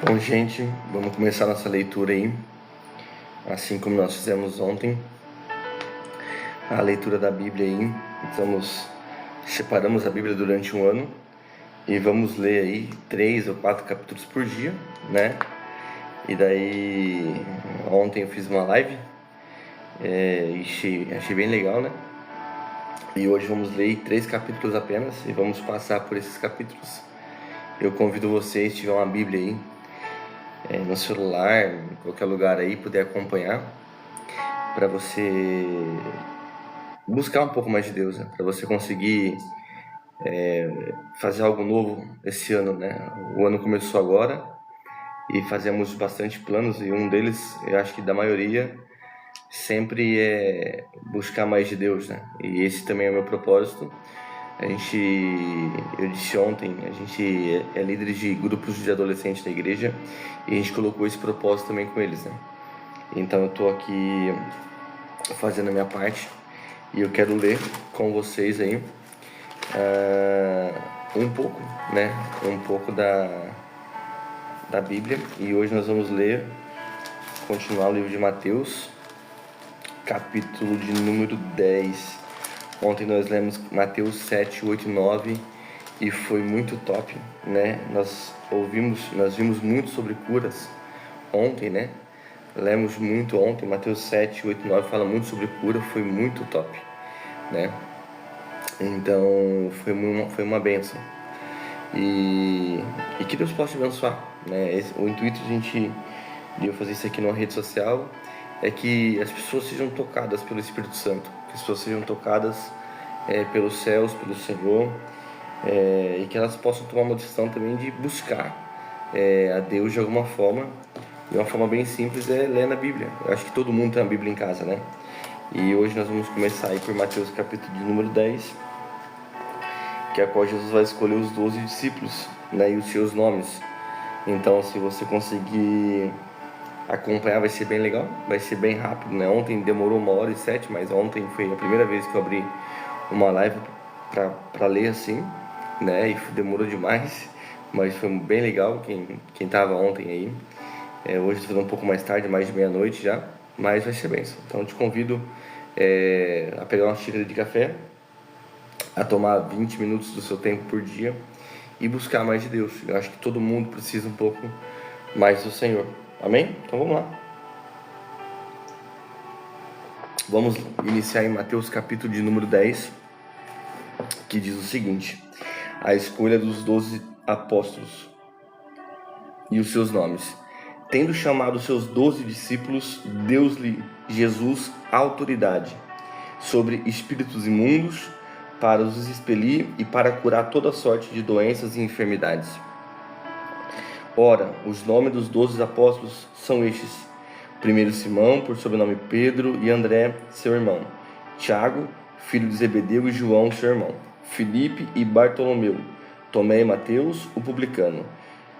Bom, gente, vamos começar nossa leitura aí, assim como nós fizemos ontem, a leitura da Bíblia aí. Separamos a Bíblia durante um ano e vamos ler aí 3 ou 4 capítulos por dia, né? E daí, ontem eu fiz uma live, achei bem legal, né? E hoje vamos ler 3 capítulos apenas e vamos passar por esses capítulos. Eu convido vocês, se tiver uma Bíblia aí, no celular, em qualquer lugar aí, puder acompanhar, para você buscar um pouco mais de Deus, né? Para você conseguir fazer algo novo esse ano, né? O ano começou agora e fazemos bastante planos, e um deles, eu acho que da maioria, sempre é buscar mais de Deus, né? E esse também é o meu propósito. Eu disse ontem, a gente é líder de grupos de adolescentes da igreja e a gente colocou esse propósito também com eles, né? Então eu tô aqui fazendo a minha parte e eu quero ler com vocês aí um pouco, né? Um pouco da Bíblia. E hoje nós vamos continuar o livro de Mateus, capítulo de número 10. Ontem nós lemos Mateus 7, 8 e 9 e foi muito top, né? Nós vimos muito sobre curas ontem, né? Lemos muito ontem, Mateus 7, 8 e 9 fala muito sobre cura, foi muito top, né? Então foi uma bênção. E que Deus possa te abençoar, né? O intuito de eu fazer isso aqui numa rede social é que as pessoas sejam tocadas pelo Espírito Santo, que as pessoas sejam tocadas pelos céus, pelo Senhor, e que elas possam tomar uma decisão também de buscar a Deus de alguma forma. E uma forma bem simples é ler na Bíblia. Eu acho que todo mundo tem a Bíblia em casa, né? E hoje nós vamos começar aí por Mateus capítulo de número 10, que é a qual Jesus vai escolher os 12 discípulos, né, e os seus nomes. Então, se você conseguir acompanhar, vai ser bem legal, vai ser bem rápido, né? Ontem demorou 1h07, mas ontem foi a primeira vez que eu abri uma live para ler assim, né? E demorou demais, mas foi bem legal quem tava ontem aí. Hoje estou fazendo um pouco mais tarde, mais de meia-noite já, mas vai ser bênção. Então eu te convido a pegar uma xícara de café, a tomar 20 minutos do seu tempo por dia e buscar mais de Deus. Eu acho que todo mundo precisa um pouco mais do Senhor. Amém? Então vamos lá. Vamos iniciar em Mateus capítulo de número 10, que diz o seguinte: a escolha dos 12 apóstolos e os seus nomes. Tendo chamado seus 12 discípulos, deu-lhe Jesus autoridade sobre espíritos imundos, para os expelir e para curar toda sorte de doenças e enfermidades. Ora, os nomes dos 12 apóstolos são estes: primeiro Simão, por sobrenome Pedro, e André, seu irmão; Tiago, filho de Zebedeu, e João, seu irmão; Filipe e Bartolomeu; Tomé e Mateus, o publicano;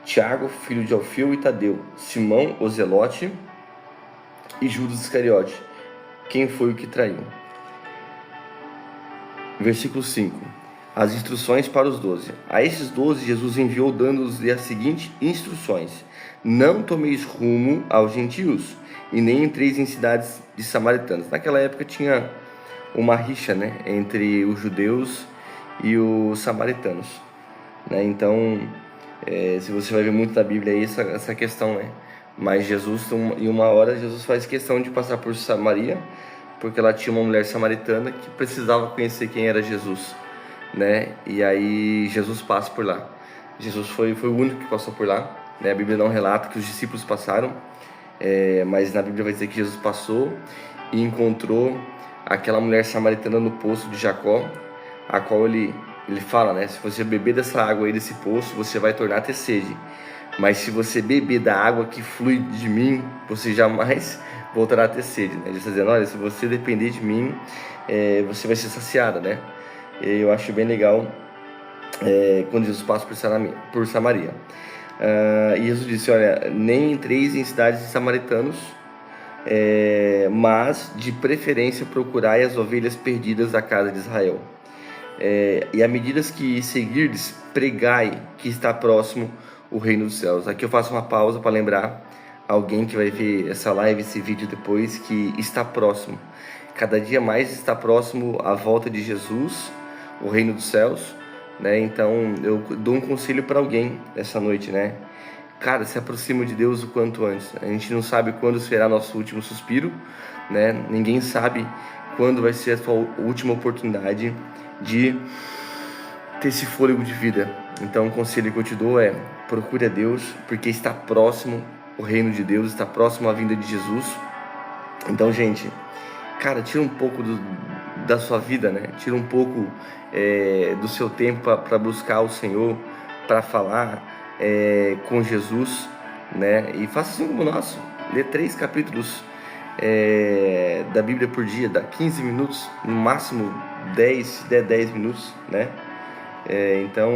Tiago, filho de Alfeu e Tadeu; Simão, o Zelote, e Judas Iscariote, quem foi o que traiu. Versículo 5. As instruções para os 12. A esses 12 Jesus enviou, dando-lhes as seguintes instruções: não tomeis rumo aos gentios, e nem entreis em cidades de samaritanos. Naquela época tinha uma rixa, né, entre os judeus e os samaritanos, né? Então, se você vai ver muito na Bíblia aí essa questão, né? Mas Jesus, em uma hora, Jesus faz questão de passar por Samaria, porque lá tinha uma mulher samaritana que precisava conhecer quem era Jesus, né? E aí Jesus passa por lá. Jesus foi o único que passou por lá, né? A Bíblia não relata que os discípulos passaram, mas na Bíblia vai dizer que Jesus passou e encontrou aquela mulher samaritana no poço de Jacó, a qual ele fala, né? Se você beber dessa água aí desse poço, você vai tornar a ter sede. Mas se você beber da água que flui de mim, você jamais voltará a ter sede, né? Ele está dizendo: olha, se você depender de mim, você vai ser saciada, né? Eu acho bem legal quando Jesus passa por Samaria. E Jesus disse: olha, nem entreis em cidades de samaritanos, mas de preferência procurai as ovelhas perdidas da casa de Israel. E à medida que seguirdes, pregai que está próximo o reino dos céus. Aqui eu faço uma pausa para lembrar alguém que vai ver essa live, esse vídeo depois, que está próximo. Cada dia mais está próximo a volta de Jesus, o reino dos céus, né? Então eu dou um conselho para alguém essa noite, né? Cara, se aproxima de Deus o quanto antes. A gente não sabe quando será nosso último suspiro, né? Ninguém sabe quando vai ser a sua última oportunidade de ter esse fôlego de vida. Então o conselho que eu te dou é: procure a Deus, porque está próximo o reino de Deus, está próximo a vinda de Jesus. Então, gente, cara, tira um pouco da sua vida, né? Tira um pouco do seu tempo para buscar o Senhor, para falar com Jesus, né? E faça assim como nós, lê 3 capítulos da Bíblia por dia, dá 15 minutos, no máximo 10 minutos, né? Então,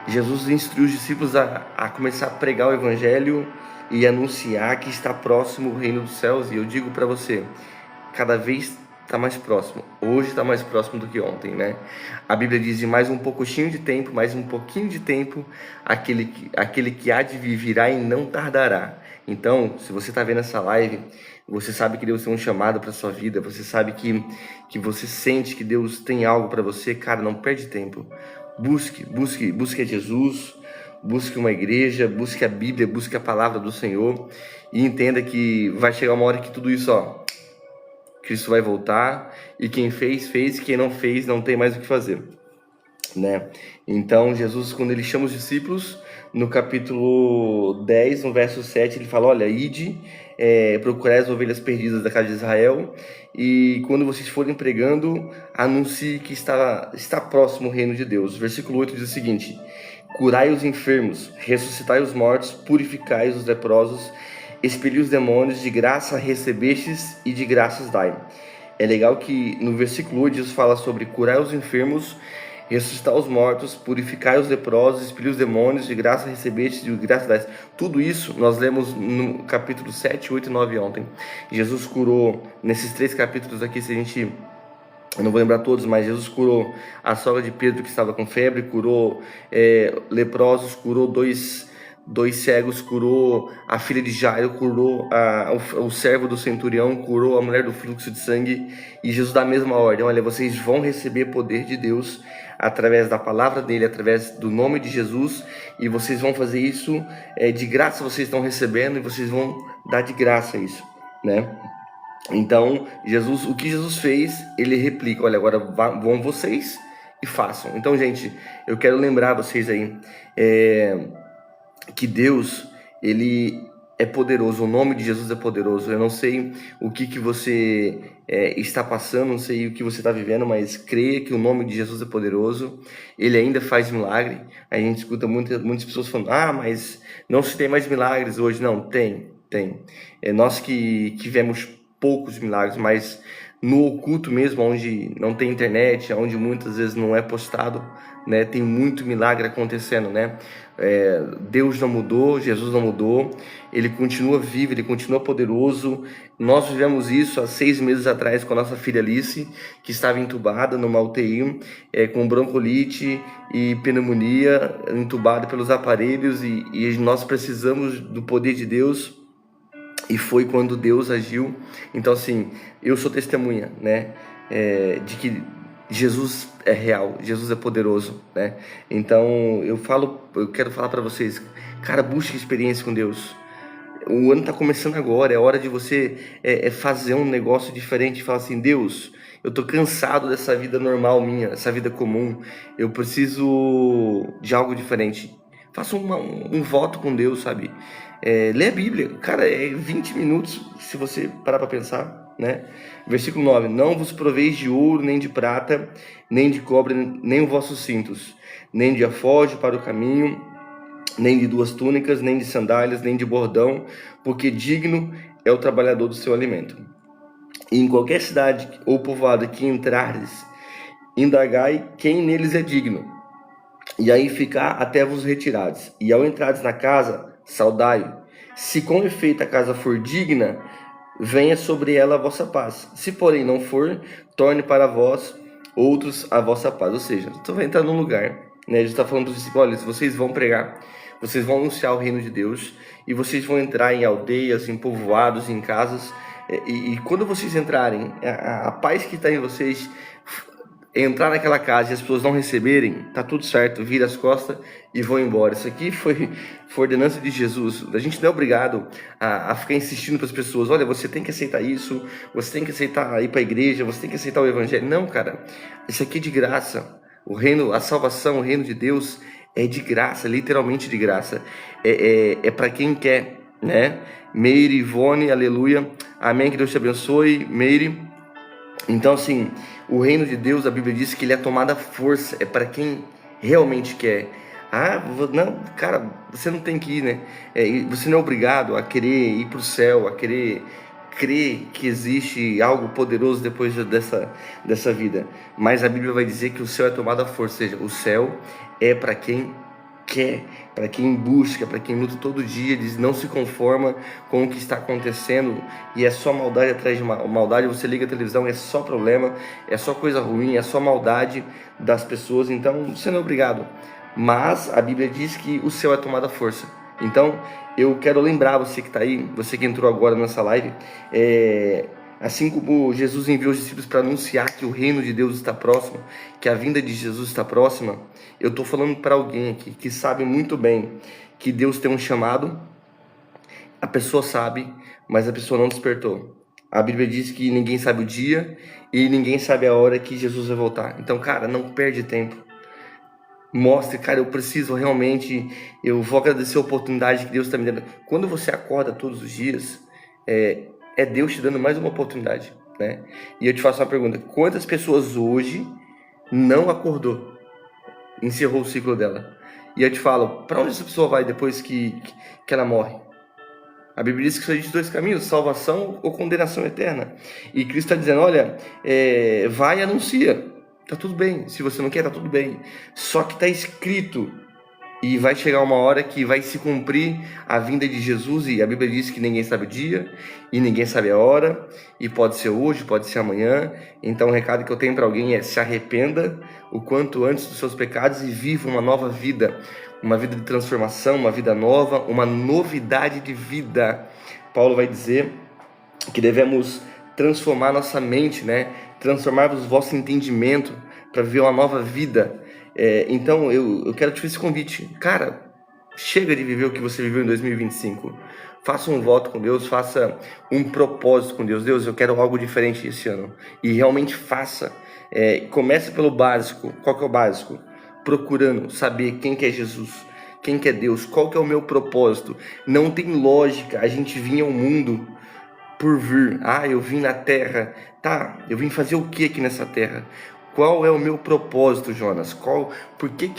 Jesus instruiu os discípulos a começar a pregar o Evangelho e anunciar que está próximo o reino dos céus. E eu digo para você, cada vez está mais próximo. Hoje está mais próximo do que ontem, né? A Bíblia diz: mais um pouquinho de tempo, mais um pouquinho de tempo, aquele que há de vir virá e não tardará. Então, se você está vendo essa live, você sabe que Deus tem um chamado para sua vida, você sabe que você sente que Deus tem algo para você, cara, não perde tempo. Busque a Jesus, busque uma igreja, busque a Bíblia, busque a palavra do Senhor e entenda que vai chegar uma hora que tudo isso, Cristo vai voltar e quem fez, quem não fez, não tem mais o que fazer, né? Então, Jesus, quando ele chama os discípulos, no capítulo 10, no verso 7, ele fala: olha, ide, procurai as ovelhas perdidas da casa de Israel, e quando vocês forem pregando, anuncie que está próximo o reino de Deus. Versículo 8 diz o seguinte: curai os enfermos, ressuscitai os mortos, purificai os leprosos, expeli os demônios, de graça recebestes e de graças dai. É legal que no versículo 8 Jesus fala sobre curar os enfermos, ressuscitar os mortos, purificar os leprosos, expelir os demônios, de graça recebestes e de graça dai. Tudo isso nós lemos no capítulo 7, 8 e 9 ontem. Jesus curou, nesses 3 capítulos aqui, eu não vou lembrar todos, mas Jesus curou a sogra de Pedro que estava com febre, curou leprosos, curou dois cegos, curou a filha de Jairo, curou o servo do centurião, curou a mulher do fluxo de sangue. E Jesus dá a mesma ordem: olha, vocês vão receber poder de Deus através da palavra dele, através do nome de Jesus, e vocês vão fazer isso de graça. Vocês estão recebendo e vocês vão dar de graça isso, né? Então, Jesus, o que Jesus fez, ele replica: olha, agora vão vocês e façam. Então, gente, eu quero lembrar vocês aí que Deus, ele é poderoso, o nome de Jesus é poderoso. Eu não sei o que você está passando, não sei o que você está vivendo, mas creia que o nome de Jesus é poderoso. Ele ainda faz milagre. A gente escuta muitas pessoas falando: mas não se tem mais milagres hoje. Não, tem. Nós que tivemos poucos milagres, mas no oculto mesmo, onde não tem internet, onde muitas vezes não é postado, né, tem muito milagre acontecendo, né? Deus não mudou, Jesus não mudou, ele continua vivo, ele continua poderoso. Nós vivemos isso há 6 meses atrás com a nossa filha Alice, que estava entubada numa UTI, com broncolite e pneumonia, entubada pelos aparelhos, e nós precisamos do poder de Deus. E foi quando Deus agiu. Então, assim, eu sou testemunha, né, de que Jesus é real, Jesus é poderoso, né? Então, eu quero falar para vocês, cara, busque experiência com Deus. O ano tá começando agora, é hora de você fazer um negócio diferente. Falar assim: Deus, eu tô cansado dessa vida normal minha, essa vida comum. Eu preciso de algo diferente. Faça um voto com Deus, sabe? Lê a Bíblia, cara, 20 minutos, se você parar para pensar, né? Versículo 9: não vos proveis de ouro, nem de prata, nem de cobre, nem os vossos cintos, nem de alforje para o caminho, nem de 2 túnicas, nem de sandálias, nem de bordão, porque digno é o trabalhador do seu alimento. E em qualquer cidade ou povoado que entrardes, indagai quem neles é digno, e aí ficar até vos retirados. E ao entrardes na casa, saudai. Se com efeito a casa for digna, venha sobre ela a vossa paz. Se porém não for, torne para vós outros a vossa paz. Ou seja, você vai entrar num lugar, né? Jesus está falando para os discípulos: olha, vocês vão pregar, vocês vão anunciar o reino de Deus, e vocês vão entrar em aldeias, em povoados, em casas, e quando vocês entrarem, a paz que está em vocês, entrar naquela casa e as pessoas não receberem, tá tudo certo, vira as costas e vão embora. Isso aqui foi ordenança de Jesus. A gente não é obrigado a ficar insistindo para as pessoas: olha, você tem que aceitar isso, você tem que aceitar ir para a igreja, você tem que aceitar o evangelho. Não, cara, isso aqui é de graça. O reino, a salvação, o reino de Deus é de graça, literalmente de graça. É para quem quer, né? Meire, Ivone, aleluia, amém, que Deus te abençoe, Meire. Então, assim, o reino de Deus, a Bíblia diz que ele é tomado à força, é para quem realmente quer. Ah, não, cara, você não tem que ir, né? Você não é obrigado a querer ir para o céu, a querer crer que existe algo poderoso depois dessa vida. Mas a Bíblia vai dizer que o céu é tomado à força, ou seja, o céu é para quem quer, para quem busca, para quem luta todo dia, diz, não se conforma com o que está acontecendo, e é só maldade atrás de maldade. Você liga a televisão, é só problema, é só coisa ruim, é só maldade das pessoas. Então você não é obrigado, mas a Bíblia diz que o céu é tomado à força. Então eu quero lembrar você que está aí, você que entrou agora nessa live, assim como Jesus enviou os discípulos para anunciar que o reino de Deus está próximo, que a vinda de Jesus está próxima, eu estou falando para alguém aqui que sabe muito bem que Deus tem um chamado. A pessoa sabe, mas a pessoa não despertou. A Bíblia diz que ninguém sabe o dia e ninguém sabe a hora que Jesus vai voltar. Então, cara, não perde tempo. Mostre, cara, eu preciso realmente, eu vou agradecer a oportunidade que Deus está me dando. Quando você acorda todos os dias, é Deus te dando mais uma oportunidade, né? E eu te faço uma pergunta: quantas pessoas hoje não acordou, encerrou o ciclo dela? E eu te falo, para onde essa pessoa vai depois que ela morre? A Bíblia diz que só existe dois caminhos: salvação ou condenação eterna. E Cristo está dizendo: olha, vai e anuncia. Tá tudo bem, se você não quer, tá tudo bem. Só que está escrito, e vai chegar uma hora que vai se cumprir a vinda de Jesus, e a Bíblia diz que ninguém sabe o dia, e ninguém sabe a hora, e pode ser hoje, pode ser amanhã. Então o recado que eu tenho para alguém é: se arrependa o quanto antes dos seus pecados e viva uma nova vida, uma vida de transformação, uma vida nova, uma novidade de vida. Paulo vai dizer que devemos transformar nossa mente, né? Transformar o vosso entendimento para viver uma nova vida. Então eu quero te fazer esse convite. Cara, chega de viver o que você viveu em 2025. Faça um voto com Deus, faça um propósito com Deus. Deus, eu quero algo diferente esse ano. E realmente faça. Comece pelo básico. Qual que é o básico? Procurando saber quem que é Jesus, quem que é Deus, qual que é o meu propósito. Não tem lógica a gente vir ao mundo por vir. Eu vim na terra. Tá, eu vim fazer o que aqui nessa terra? Qual é o meu propósito, Jonas? Por que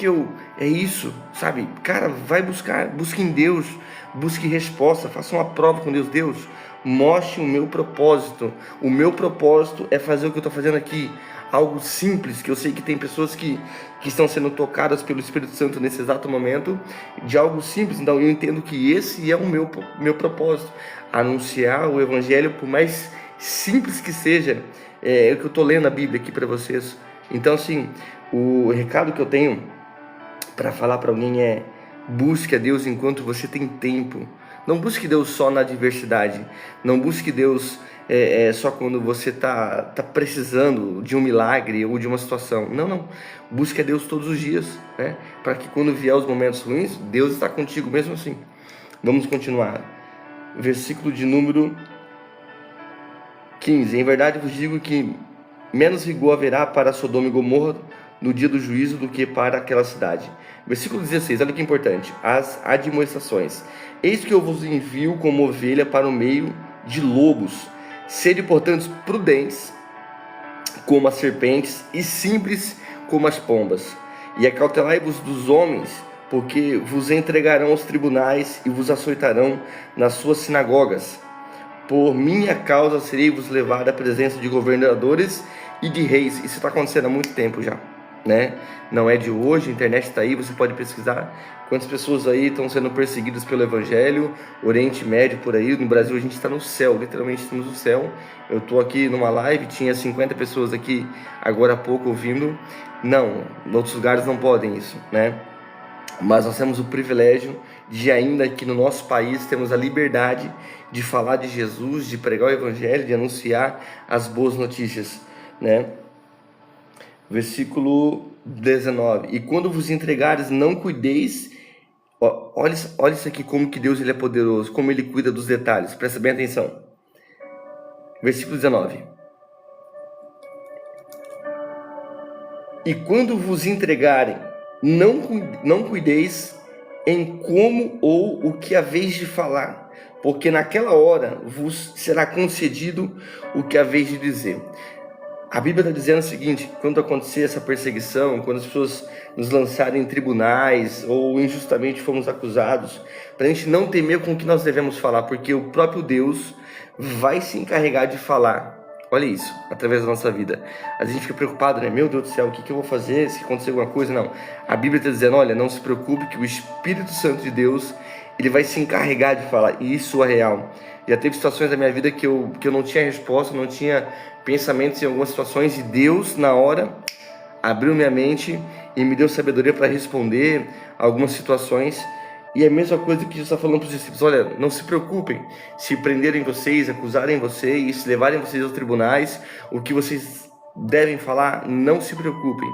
é isso, sabe? Cara, vai busque em Deus, busque resposta, faça uma prova com Deus. Deus, mostre o meu propósito. O meu propósito é fazer o que eu estou fazendo aqui. Algo simples, que eu sei que tem pessoas que estão sendo tocadas pelo Espírito Santo nesse exato momento, de algo simples. Então eu entendo que esse é o meu propósito: anunciar o Evangelho, por mais simples que seja. É o que eu estou lendo a Bíblia aqui para vocês. Então, assim, o recado que eu tenho para falar para alguém é: busque a Deus enquanto você tem tempo. Não busque Deus só na adversidade. Não busque Deus só quando você tá precisando de um milagre ou de uma situação. Não. Busque a Deus todos os dias, né? Para que quando vier os momentos ruins, Deus está contigo mesmo assim. Vamos continuar. Versículo de número 15. Em verdade vos digo que menos rigor haverá para Sodoma e Gomorra no dia do juízo do que para aquela cidade. Versículo 16, olha que importante: as admoestações. Eis que eu vos envio como ovelha para o meio de lobos. Sede, portanto, prudentes como as serpentes e simples como as pombas. E acautelai-vos dos homens, porque vos entregarão aos tribunais e vos açoitarão nas suas sinagogas. Por minha causa serei-vos levado à presença de governadores e de reis. Isso está acontecendo há muito tempo já. né? Não é de hoje, a internet está aí, você pode pesquisar quantas pessoas aí estão sendo perseguidas pelo Evangelho, Oriente Médio por aí. No Brasil a gente está no céu, literalmente estamos no céu. Eu estou aqui numa live, tinha 50 pessoas aqui agora há pouco ouvindo. Não, em outros lugares não podem isso, né? Mas nós temos o privilégio de ainda aqui no nosso país temos a liberdade de falar de Jesus, de pregar o Evangelho, de anunciar as boas notícias, né? Versículo 19. E quando vos entregares, não cuideis. Olha isso aqui, como que Deus ele é poderoso, como ele cuida dos detalhes. Presta bem atenção. Versículo 19. E quando vos entregarem, não cuideis em como ou o que haveis de falar, porque naquela hora vos será concedido o que haveis de dizer. A Bíblia está dizendo o seguinte: quando acontecer essa perseguição, quando as pessoas nos lançarem em tribunais ou injustamente fomos acusados, para a gente não temer com o que nós devemos falar, porque o próprio Deus vai se encarregar de falar. Olha isso, através da nossa vida. A gente fica preocupado, né? Meu Deus do céu, o que eu vou fazer se acontecer alguma coisa? Não. A Bíblia está dizendo, olha, não se preocupe que o Espírito Santo de Deus, ele vai se encarregar de falar. E isso é real. Já teve situações da minha vida que eu não tinha resposta, não tinha pensamentos em algumas situações, e Deus, na hora, abriu minha mente e me deu sabedoria para responder algumas situações. E é a mesma coisa que Jesus está falando para os discípulos: olha, não se preocupem se prenderem vocês, acusarem vocês, levarem vocês aos tribunais, o que vocês devem falar, não se preocupem,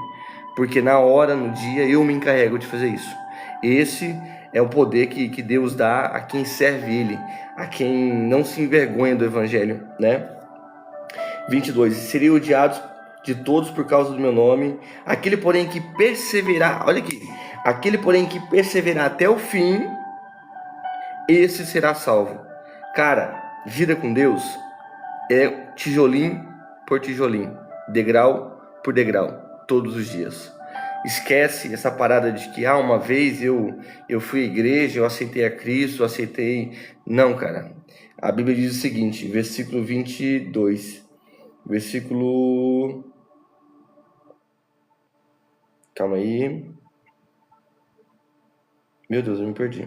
porque na hora, no dia, eu me encarrego de fazer isso. Esse é o poder que Deus dá a quem serve Ele, a quem não se envergonha do Evangelho, né? 22. Serei odiados de todos por causa do meu nome. Aquele, porém, que perseverar, olha aqui, aquele, porém, que perseverar até o fim, esse será salvo. Cara, vida com Deus é tijolinho por tijolinho, degrau por degrau, todos os dias. Esquece essa parada de que uma vez eu fui à igreja, eu aceitei a Cristo, eu aceitei... Não, cara. A Bíblia diz o seguinte, versículo 22... Versículo... Calma aí. Meu Deus, eu me perdi.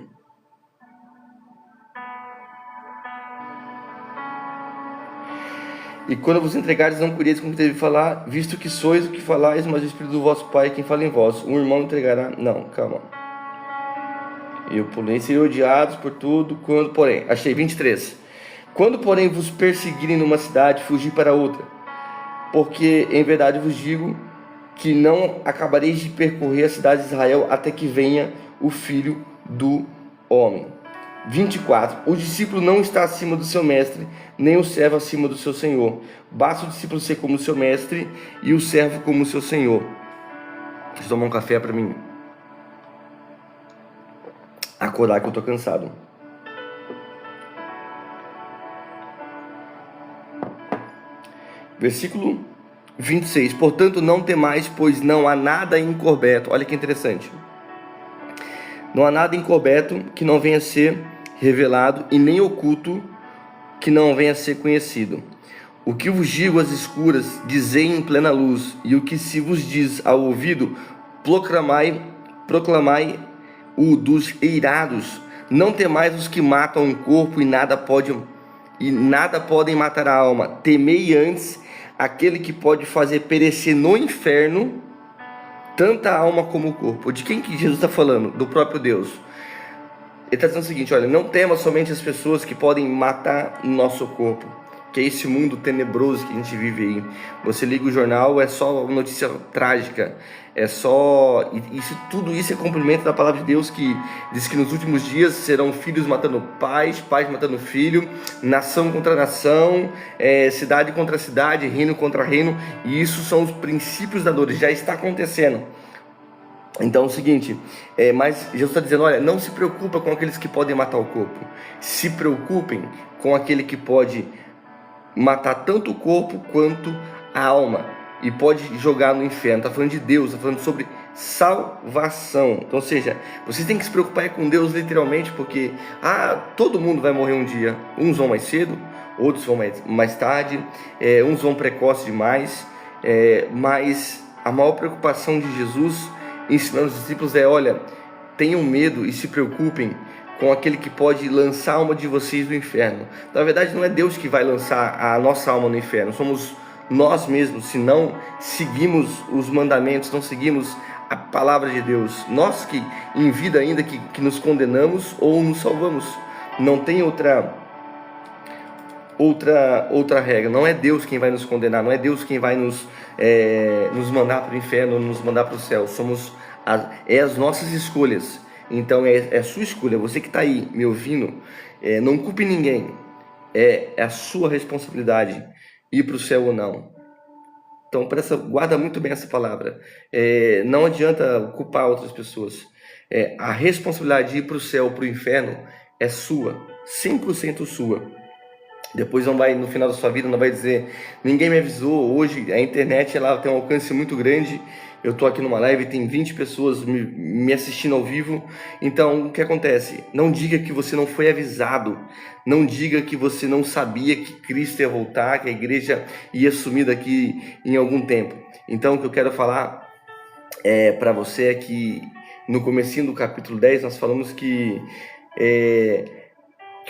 E quando vos entregares, não cuideis com o que deve falar, visto que sois o que falais, mas o Espírito do vosso Pai é quem fala em vós. Um irmão entregará... Não, calma. Eu pulei. Serei odiados por tudo, quando, porém... Achei, 23. Quando, porém, vos perseguirem numa cidade, fugi para outra. Porque, em verdade, vos digo que não acabareis de percorrer a cidade de Israel até que venha o Filho do Homem. 24. O discípulo não está acima do seu mestre, nem o servo acima do seu senhor. Basta o discípulo ser como o seu mestre e o servo como o seu senhor. Deixa eu tomar um café para mim acordar, que eu estou cansado. Versículo 26. Portanto, não temais, pois não há nada encoberto. Olha que interessante. Não há nada encoberto que não venha a ser revelado, e nem oculto que não venha a ser conhecido. O que vos digo às escuras, dizei em plena luz, e o que se vos diz ao ouvido, proclamai o dos eirados. Não temais os que matam o corpo, e nada podem matar a alma. Temei antes aquele que pode fazer perecer no inferno tanto a alma como o corpo. De quem que Jesus está falando? Do próprio Deus. Ele está dizendo o seguinte: olha, não tema somente as pessoas que podem matar o nosso corpo, que é esse mundo tenebroso que a gente vive aí. Você liga o jornal, é só notícia trágica, é só... tudo isso é cumprimento da palavra de Deus, que diz que nos últimos dias serão filhos matando pais, pais matando filho, nação contra nação, cidade contra cidade, reino contra reino, e isso são os princípios da dor, já está acontecendo. Então é o seguinte, mas Jesus está dizendo, olha, não se preocupa com aqueles que podem matar o corpo, se preocupem com aquele que pode matar tanto o corpo quanto a alma, e pode jogar no inferno. Está falando de Deus, está falando sobre salvação. Então, ou seja, vocês têm que se preocupar com Deus literalmente, porque todo mundo vai morrer um dia. Uns vão mais cedo, outros vão mais tarde, uns vão precoce demais, mas a maior preocupação de Jesus ensinando os discípulos é: olha, tenham medo e se preocupem com aquele que pode lançar a alma de vocês no inferno. Na verdade, não é Deus que vai lançar a nossa alma no inferno, somos nós mesmos, se não seguimos os mandamentos, não seguimos a palavra de Deus. Nós que em vida ainda que nos condenamos ou nos salvamos. Não tem outra regra. Não é Deus quem vai nos condenar, não é Deus quem vai nos mandar para o inferno, nos mandar para o céu. As nossas escolhas. Então é a sua escolha, você que está aí me ouvindo, não culpe ninguém, é a sua responsabilidade ir para o céu ou não. Então guarda muito bem essa palavra, não adianta culpar outras pessoas, a responsabilidade de ir para o céu ou para o inferno é sua, 100% sua. Depois não vai, no final da sua vida, não vai dizer: ninguém me avisou. Hoje a internet ela tem um alcance muito grande. Eu estou aqui numa live, tem 20 pessoas me assistindo ao vivo. Então, o que acontece? Não diga que você não foi avisado. Não diga que você não sabia que Cristo ia voltar, que a igreja ia sumir daqui em algum tempo. Então, o que eu quero falar para você é que no comecinho do capítulo 10, nós falamos que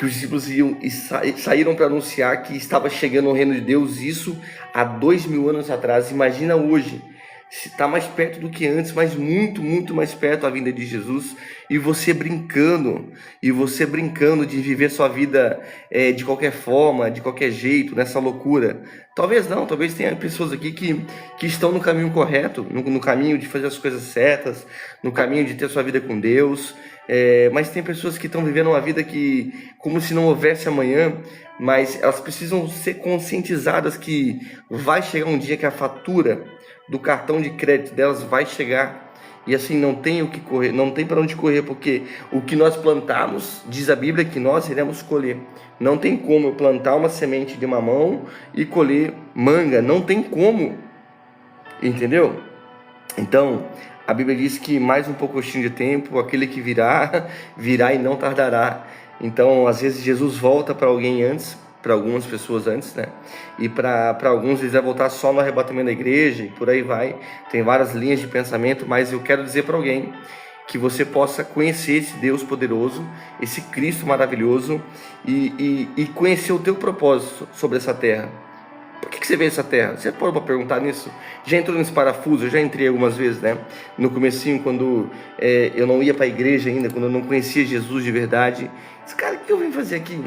os discípulos saíram para anunciar que estava chegando o reino de Deus, isso há 2000 anos atrás. Imagina hoje, está mais perto do que antes, mas muito, muito mais perto a vinda de Jesus, e você brincando de viver sua vida de qualquer forma, de qualquer jeito, nessa loucura. Talvez tenha pessoas aqui que estão no caminho correto, no caminho de fazer as coisas certas, no caminho de ter sua vida com Deus, mas tem pessoas que estão vivendo uma vida como se não houvesse amanhã, mas elas precisam ser conscientizadas que vai chegar um dia que a fatura do cartão de crédito delas vai chegar, e assim não tem o que correr, não tem para onde correr, porque o que nós plantarmos, diz a Bíblia, que nós iremos colher. Não tem como eu plantar uma semente de mamão e colher manga, não tem como, entendeu? Então a Bíblia diz que mais um pouquinho de tempo, aquele que virá e não tardará. Então às vezes Jesus volta para alguém antes, para algumas pessoas antes, né? E para alguns eles vai voltar só no arrebatamento da igreja, e por aí vai. Tem várias linhas de pensamento, mas eu quero dizer para alguém que você possa conhecer esse Deus poderoso, esse Cristo maravilhoso, e conhecer o teu propósito sobre essa terra. Por que você veio essa terra? Você pode perguntar nisso? Já entrou nesse parafuso? Eu já entrei algumas vezes, né? No comecinho, quando eu não ia para a igreja ainda, quando eu não conhecia Jesus de verdade. Esse cara, o que eu vim fazer aqui?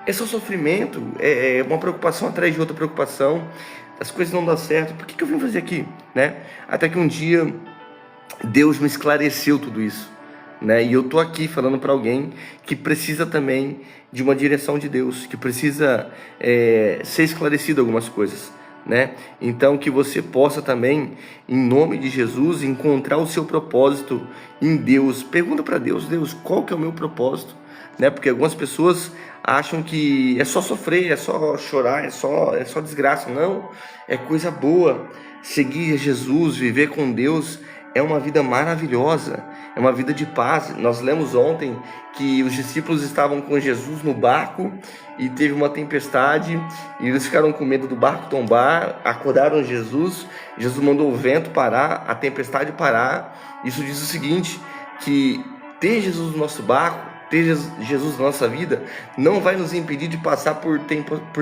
É só sofrimento, é uma preocupação atrás de outra preocupação, as coisas não dão certo, por que eu vim fazer aqui, né? Até que um dia Deus me esclareceu tudo isso, né? E eu tô aqui falando para alguém que precisa também de uma direção de Deus, que precisa ser esclarecido algumas coisas, né? Então que você possa também, em nome de Jesus, encontrar o seu propósito em Deus. Pergunta para Deus: Deus, qual que é o meu propósito? Né? Porque algumas pessoas acham que é só sofrer, é só chorar, é só desgraça. Não, é coisa boa. Seguir Jesus, viver com Deus é uma vida maravilhosa, é uma vida de paz. Nós lemos ontem que os discípulos estavam com Jesus no barco e teve uma tempestade e eles ficaram com medo do barco tombar, acordaram Jesus mandou o vento parar, a tempestade parar. Isso diz o seguinte, que ter Jesus no nosso barco, ter Jesus na nossa vida, não vai nos impedir de passar por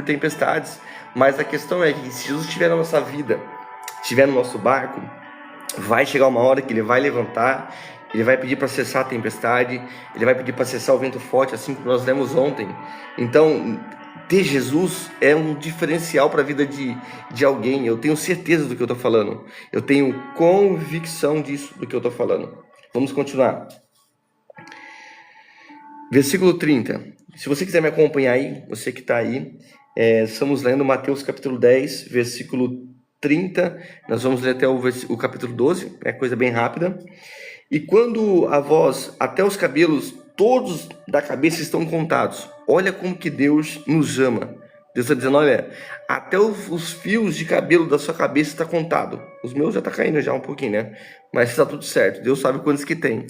tempestades, mas a questão é que se Jesus estiver na nossa vida, estiver no nosso barco, vai chegar uma hora que ele vai levantar, ele vai pedir para cessar a tempestade, ele vai pedir para cessar o vento forte, assim como nós lemos ontem. Então, ter Jesus é um diferencial para a vida de alguém. Eu tenho certeza do que eu estou falando, eu tenho convicção disso, do que eu estou falando. Vamos continuar. Versículo 30. Se você quiser me acompanhar aí, você que está aí, estamos lendo Mateus capítulo 10, versículo 30. Nós vamos ler até o capítulo 12, é coisa bem rápida. E quando a voz, até os cabelos, todos da cabeça estão contados. Olha como que Deus nos ama. Deus está dizendo, olha, até os fios de cabelo da sua cabeça está contado. Os meus já está caindo já um pouquinho, né? Mas está tudo certo. Deus sabe quantos que tem.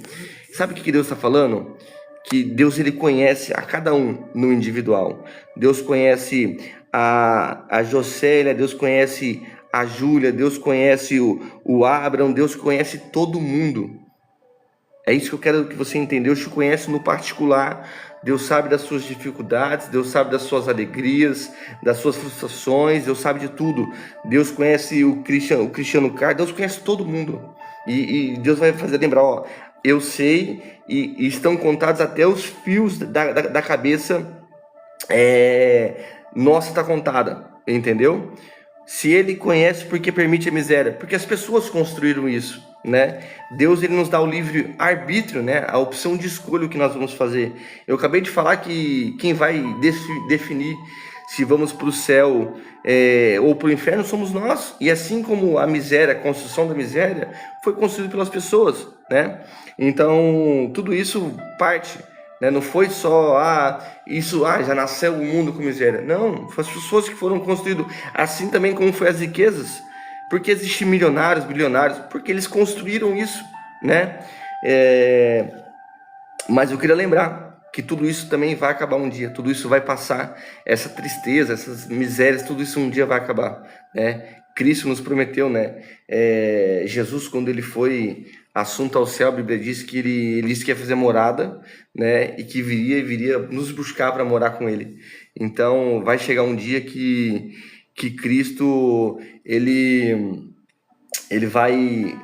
Sabe o que Deus está falando? Que Deus, ele conhece a cada um no individual. Deus conhece a Jocélia, Deus conhece a Júlia, Deus conhece o Abraham, Deus conhece todo mundo. É isso que eu quero que você entenda. Deus te conhece no particular. Deus sabe das suas dificuldades, Deus sabe das suas alegrias, das suas frustrações, Deus sabe de tudo. Deus conhece o Cristiano Carlos, Deus conhece todo mundo. E Deus vai fazer lembrar, ó, eu sei, e estão contados até os fios da cabeça, nossa, está contada, entendeu? Se ele conhece, porque permite a miséria? Porque as pessoas construíram isso, né? Deus, ele nos dá o livre arbítrio, né? A opção de escolha o que nós vamos fazer. Eu acabei de falar que quem vai definir se vamos para o céu ou para o inferno somos nós. E assim como a miséria, a construção da miséria, foi construída pelas pessoas, né? Então, tudo isso parte, né? Não foi só, já nasceu o mundo com miséria. Não, foi as pessoas que foram construídas, assim também como foi as riquezas. Porque existem milionários, bilionários, porque eles construíram isso, né? Mas eu queria lembrar que tudo isso também vai acabar um dia, tudo isso vai passar, essa tristeza, essas misérias, tudo isso um dia vai acabar, né? Cristo nos prometeu, né? Jesus, quando ele foi assunto ao céu, a Bíblia diz que ele disse que ia fazer morada, né? E que viria nos buscar para morar com ele. Então, vai chegar um dia que Cristo, ele vai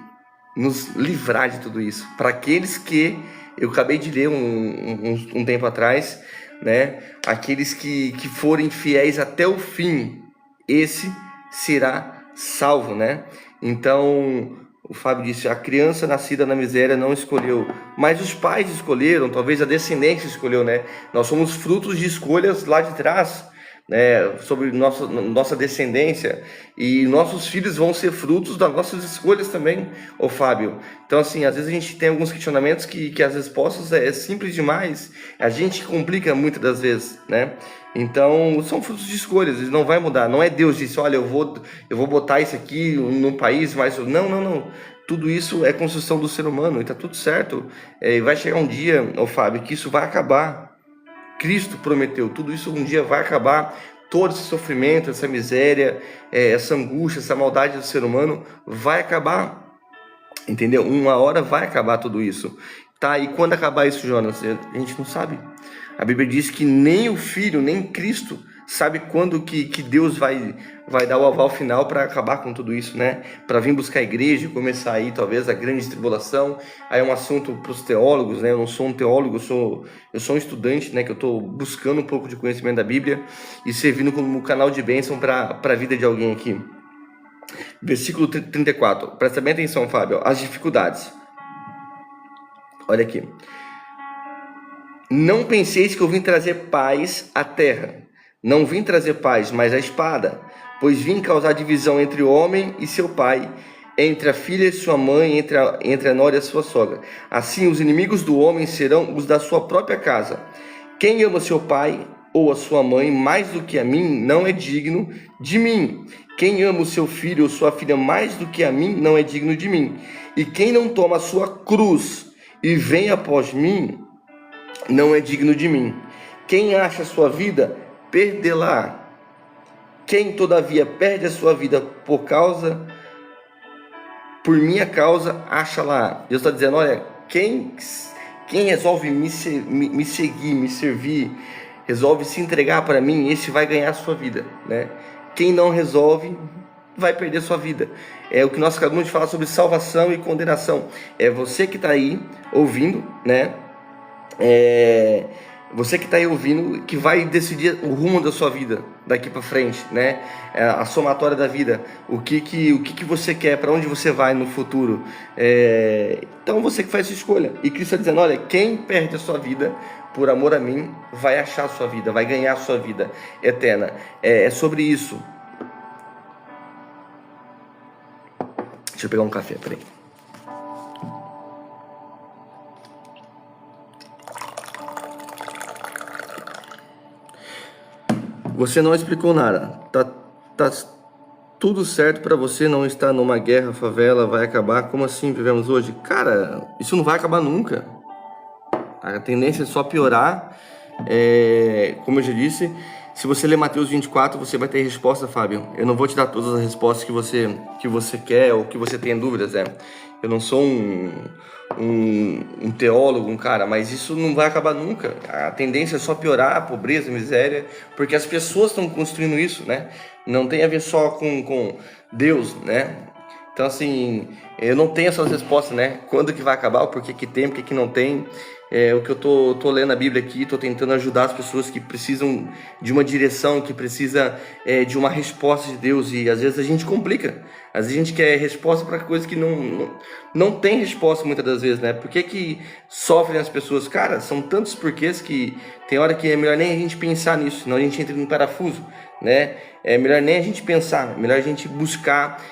nos livrar de tudo isso. Para aqueles que, eu acabei de ler um tempo atrás, né? Aqueles que forem fiéis até o fim, esse será salvo, né? Então, o Fábio disse, a criança nascida na miséria não escolheu, mas os pais escolheram, talvez a descendência escolheu, né? Nós somos frutos de escolhas lá de trás, né? Sobre nossa descendência, e nossos filhos vão ser frutos das nossas escolhas também, ô Fábio. Então, assim, às vezes a gente tem alguns questionamentos que as respostas é simples demais, a gente complica muitas das vezes, né? Então, são frutos de escolhas, ele não vai mudar. Não é Deus disse, olha, eu vou botar isso aqui no país, mas não. Tudo isso é construção do ser humano e tá tudo certo. Vai chegar um dia, ô Fábio, que isso vai acabar. Cristo prometeu, tudo isso um dia vai acabar. Todo esse sofrimento, essa miséria, essa angústia, essa maldade do ser humano vai acabar. Entendeu? Uma hora vai acabar tudo isso. Tá, e quando acabar isso, Jonas? A gente não sabe. A Bíblia diz que nem o Filho, nem Cristo sabe quando que Deus vai dar o aval final para acabar com tudo isso, né? Para vir buscar a igreja e começar aí, talvez, a grande tribulação. Aí é um assunto para os teólogos, né? Eu não sou um teólogo, eu sou um estudante, né? Que eu estou buscando um pouco de conhecimento da Bíblia e servindo como canal de bênção para a vida de alguém aqui. Versículo 34. Presta bem atenção, Fábio. As dificuldades. Olha aqui. Não penseis que eu vim trazer paz à terra. Não vim trazer paz, mas a espada. Pois vim causar divisão entre o homem e seu pai, entre a filha e sua mãe, entre a nora e a sua sogra. Assim, os inimigos do homem serão os da sua própria casa. Quem ama seu pai ou a sua mãe mais do que a mim, não é digno de mim. Quem ama o seu filho ou sua filha mais do que a mim, não é digno de mim. E quem não toma a sua cruz e vem após mim, não é digno de mim. Quem acha a sua vida, perdê-la. Quem, todavia, perde a sua vida por minha causa, acha-la. Deus está dizendo, olha, quem resolve me seguir, me servir, resolve se entregar para mim, esse vai ganhar a sua vida, né? Quem não resolve, vai perder sua vida. É o que nós acabamos de falar sobre salvação e condenação. É você que está aí ouvindo, né? Você que está aí ouvindo, que vai decidir o rumo da sua vida daqui para frente, né? A somatória da vida, o que você quer, para onde você vai no futuro. Então você que faz essa escolha. E Cristo está dizendo, olha, quem perde a sua vida por amor a mim, vai achar a sua vida, vai ganhar a sua vida eterna. É sobre isso. Deixa eu pegar um café, peraí. Você não explicou nada. Tá tudo certo para você não estar numa guerra, favela, vai acabar. Como assim vivemos hoje? Cara, isso não vai acabar nunca. A tendência é só piorar. Como eu já disse, Se você ler Mateus 24, você vai ter resposta, Fábio. Eu não vou te dar todas as respostas que você quer ou que você tem dúvidas, né? Eu não sou um teólogo, um cara, mas isso não vai acabar nunca. A tendência é só piorar, a pobreza, a miséria, porque as pessoas estão construindo isso, né? Não tem a ver só com Deus, né? Então, assim, eu não tenho essas respostas, né? Quando que vai acabar, o porquê que tem, o porquê que não tem. O que eu tô lendo a Bíblia aqui, tô tentando ajudar as pessoas que precisam de uma direção, que precisa de uma resposta de Deus. E às vezes a gente complica. Às vezes a gente quer resposta para coisas que não tem resposta muitas das vezes, né? Por que sofrem as pessoas? Cara, são tantos porquês que tem hora que é melhor nem a gente pensar nisso, senão a gente entra em parafuso, né? É melhor nem a gente pensar, é melhor a gente buscar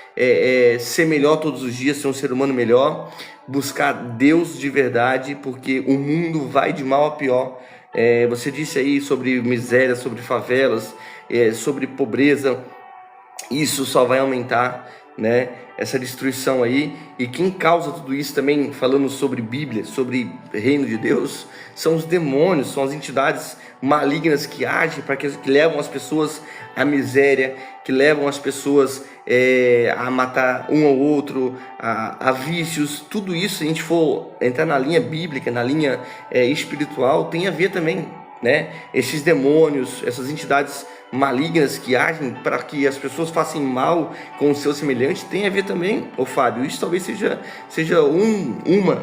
ser melhor todos os dias, ser um ser humano melhor, buscar Deus de verdade, porque o mundo vai de mal a pior. Você disse aí sobre miséria, sobre favelas, sobre pobreza, isso só vai aumentar, né? Essa destruição aí. E quem causa tudo isso também, falando sobre Bíblia, sobre reino de Deus, são os demônios, são as entidades malignas que agem para que levam as pessoas à miséria, que levam as pessoas a matar um ao outro, a vícios. Tudo isso, se a gente for entrar na linha bíblica, na linha espiritual, tem a ver também, né? Esses demônios, essas entidades malignas que agem para que as pessoas façam mal com o seu semelhante, tem a ver também, ô Fábio. Isso talvez seja uma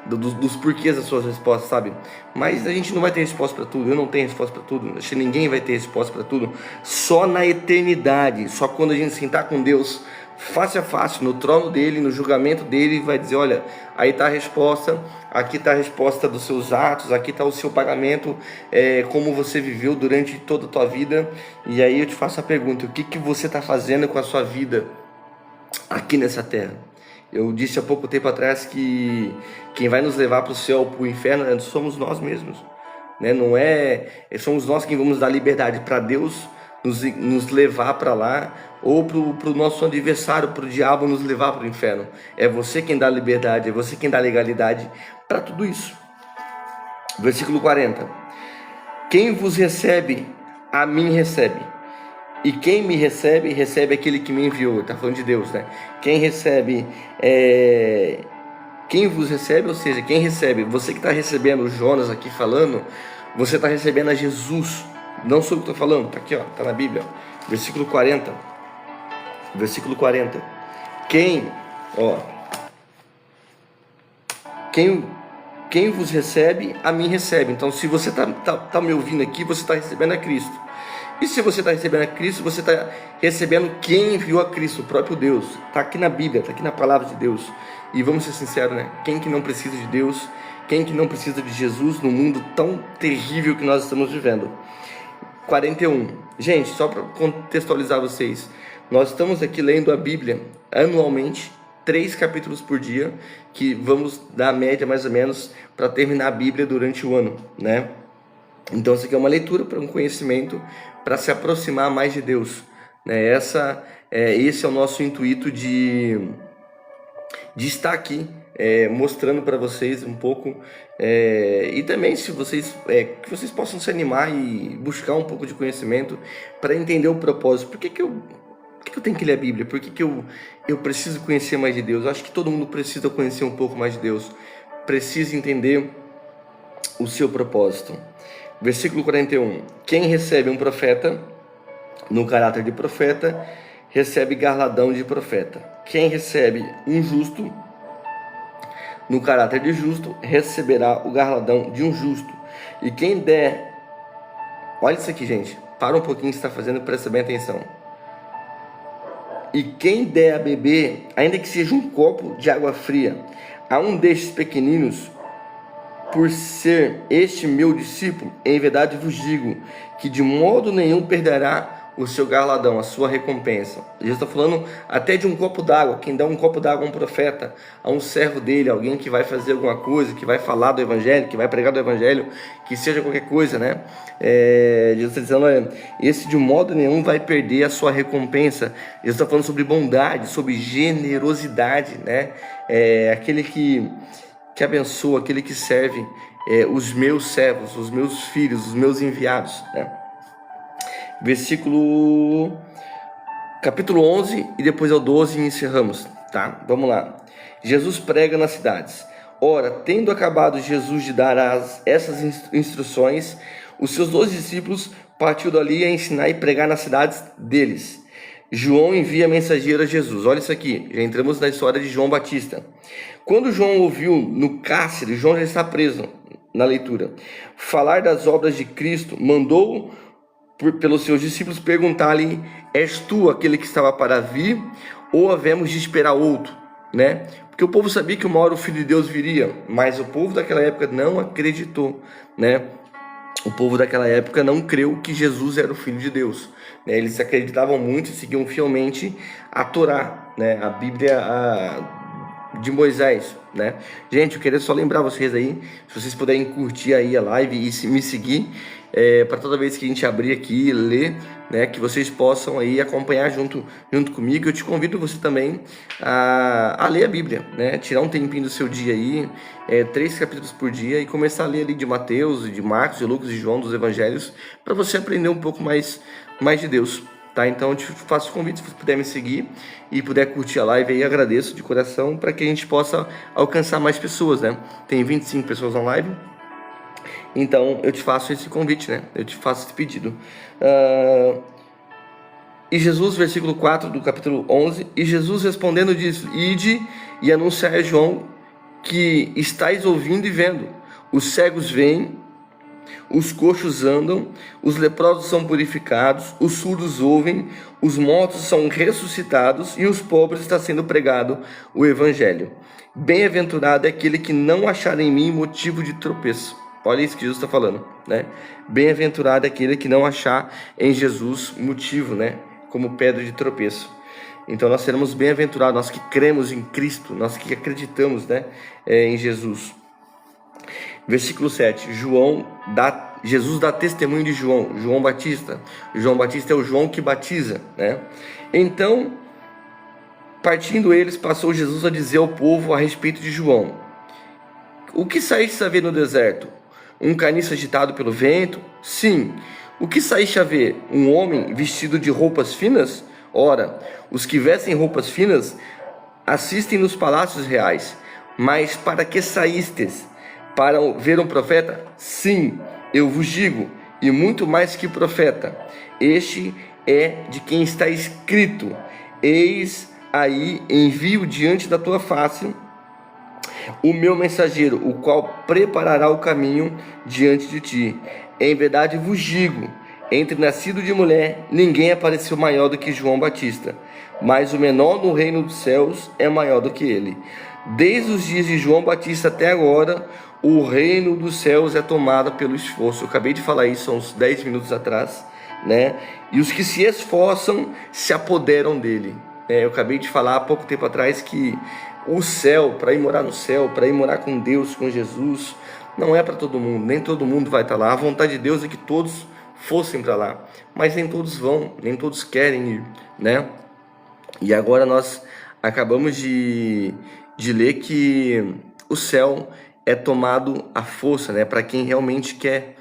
dos porquês das suas respostas, sabe? Mas a gente não vai ter resposta para tudo, eu não tenho resposta para tudo, acho que ninguém vai ter resposta para tudo. Só na eternidade, só quando a gente sentar com Deus face a face, no trono dele, no julgamento dele, vai dizer: olha, aí está a resposta, aqui está a resposta dos seus atos, aqui está o seu pagamento, como você viveu durante toda a tua vida. E aí eu te faço a pergunta: o que você está fazendo com a sua vida aqui nessa terra? Eu disse há pouco tempo atrás que quem vai nos levar para o céu, para o inferno, somos nós mesmos, né? Não somos nós quem vamos dar liberdade para Deus nos levar para lá, ou para o nosso adversário, para o diabo nos levar para o inferno. É você quem dá liberdade, é você quem dá legalidade para tudo isso. Versículo 40: quem vos recebe, a mim recebe, e quem me recebe, recebe aquele que me enviou. Está falando de Deus, né? Quem recebe, quem vos recebe, ou seja, quem recebe, você que está recebendo o Jonas aqui falando, você está recebendo a Jesus. Não sou eu que estou falando, está aqui, está na Bíblia, versículo 40. Versículo 40. Quem vos recebe, a mim recebe. Então, se você tá me ouvindo aqui, você está recebendo a Cristo. E se você está recebendo a Cristo, você está recebendo quem enviou a Cristo, o próprio Deus. Está aqui na Bíblia, está aqui na palavra de Deus. E vamos ser sinceros, né? Quem que não precisa de Deus? Quem que não precisa de Jesus no mundo tão terrível que nós estamos vivendo? 41. Gente, só para contextualizar vocês, nós estamos aqui lendo a Bíblia anualmente, 3 capítulos por dia, que vamos dar a média mais ou menos para terminar a Bíblia durante o ano, né? Então isso aqui é uma leitura para um conhecimento, para se aproximar mais de Deus, né? Esse é o nosso intuito de estar aqui, mostrando para vocês um pouco, e também se vocês que vocês possam se animar e buscar um pouco de conhecimento para entender o propósito. Por que eu tenho que ler a Bíblia? Por que eu preciso conhecer mais de Deus? Eu acho que todo mundo precisa conhecer um pouco mais de Deus, precisa entender o seu propósito. Versículo 41. Quem recebe um profeta no caráter de profeta, recebe galardão de profeta. Quem recebe um justo no caráter de justo, receberá o galardão de um justo. E quem der... Olha isso aqui, gente. Para um pouquinho o que você está fazendo, presta bem atenção. E quem der a beber, ainda que seja um copo de água fria, a um destes pequeninos, por ser este meu discípulo, em verdade vos digo, que de modo nenhum perderá o seu galardão, a sua recompensa. Jesus está falando até de um copo d'água. Quem dá um copo d'água a um profeta, a um servo dele, alguém que vai fazer alguma coisa, que vai falar do evangelho, que vai pregar do evangelho, que seja qualquer coisa, né? Jesus está dizendo, esse de modo nenhum vai perder a sua recompensa. Jesus está falando sobre bondade, sobre generosidade, né? Aquele que abençoa, aquele que serve os meus servos, os meus filhos, os meus enviados, né? capítulo 11 e depois ao 12 e encerramos, tá? Vamos lá. Jesus prega nas cidades. Ora, tendo acabado Jesus de dar essas instruções, os seus 12 discípulos partiu dali a ensinar e pregar nas cidades deles. João envia mensageiro a Jesus. Olha isso aqui, já entramos na história de João Batista. Quando João ouviu no cárcere, João já está preso na leitura, falar das obras de Cristo, mandou pelos seus discípulos perguntar-lhe: és tu aquele que estava para vir, ou havemos de esperar outro? Né? Porque o povo sabia que uma hora o Filho de Deus viria, mas o povo daquela época não acreditou, né? O povo daquela época não creu que Jesus era o Filho de Deus, né? Eles acreditavam muito e seguiam fielmente a Torá, né? A Bíblia de Moisés, né? Gente, eu queria só lembrar vocês aí, se vocês puderem curtir aí a live e me seguir, para toda vez que a gente abrir aqui e ler, né, que vocês possam aí acompanhar junto comigo. Eu te convido você também a ler a Bíblia, né? Tirar um tempinho do seu dia aí, 3 capítulos por dia, e começar a ler ali de Mateus, de Marcos, de Lucas e João, dos Evangelhos, para você aprender um pouco mais de Deus, tá? Então eu te faço o convite, se você puder me seguir e puder curtir a live aí, agradeço de coração, para que a gente possa alcançar mais pessoas, né? Tem 25 pessoas na live. Então eu te faço esse convite, né? Eu te faço esse pedido. E Jesus, versículo 4 do capítulo 11: e Jesus respondendo disse: ide e anunciai a João que estáis ouvindo e vendo. Os cegos veem, os coxos andam, os leprosos são purificados, os surdos ouvem, os mortos são ressuscitados e os pobres está sendo pregado o evangelho. Bem-aventurado é aquele que não achar em mim motivo de tropeço. Olha isso que Jesus está falando, né? Bem-aventurado é aquele que não achar em Jesus motivo, né, como pedra de tropeço. Então nós seremos bem-aventurados, nós que cremos em Cristo, nós que acreditamos, né, em Jesus. Versículo 7, Jesus dá testemunho de João Batista. João Batista é o João que batiza, né? Então, partindo eles, passou Jesus a dizer ao povo a respeito de João: o que saíste a ver no deserto? Um caniço agitado pelo vento? Sim. O que saíste a ver? Um homem vestido de roupas finas? Ora, os que vestem roupas finas assistem nos palácios reais. Mas para que saístes? Para ver um profeta? Sim, eu vos digo, e muito mais que profeta. Este é de quem está escrito: eis aí envio diante da tua face o meu mensageiro, o qual preparará o caminho diante de ti. Em verdade vos digo, entre nascido de mulher, ninguém apareceu maior do que João Batista, mas o menor no reino dos céus é maior do que ele. Desde os dias de João Batista até agora, o reino dos céus é tomado pelo esforço. Eu acabei de falar isso há uns 10 minutos atrás, né? E os que se esforçam se apoderam dele. Eu acabei de falar há pouco tempo atrás que o céu, para ir morar no céu, para ir morar com Deus, com Jesus, não é para todo mundo, nem todo mundo vai estar lá. A vontade de Deus é que todos fossem para lá, mas nem todos vão, nem todos querem ir, né? E agora nós acabamos de ler que o céu é tomado à força, né? Para quem realmente quer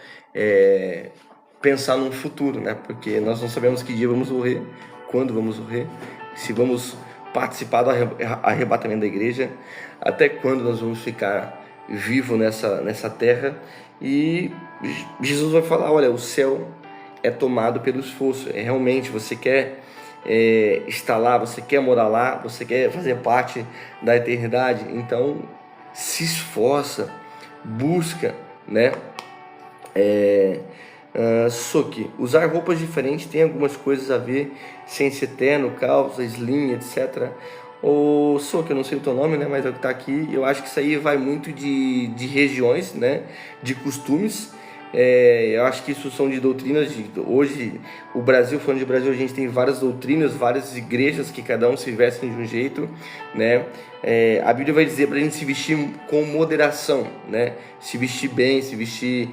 pensar num futuro, né? Porque nós não sabemos que dia vamos morrer, quando vamos morrer, se vamos participar do arrebatamento da igreja, até quando nós vamos ficar vivos nessa terra. E Jesus vai falar: olha, o céu é tomado pelo esforço. Realmente você quer estar lá, você quer morar lá, você quer fazer parte da eternidade, então se esforça, busca, né? Só que usar roupas diferentes tem algumas coisas a ver, sem ser terno, calça, slim, etc. Só que eu não sei o teu nome, né? Mas é o que tá aqui. Eu acho que isso aí vai muito de regiões, né? De costumes. Eu acho que isso são de doutrinas. Hoje, o Brasil, falando de Brasil, a gente tem várias doutrinas, várias igrejas que cada um se vestem de um jeito, né? A Bíblia vai dizer para a gente se vestir com moderação, né? Se vestir bem, se vestir,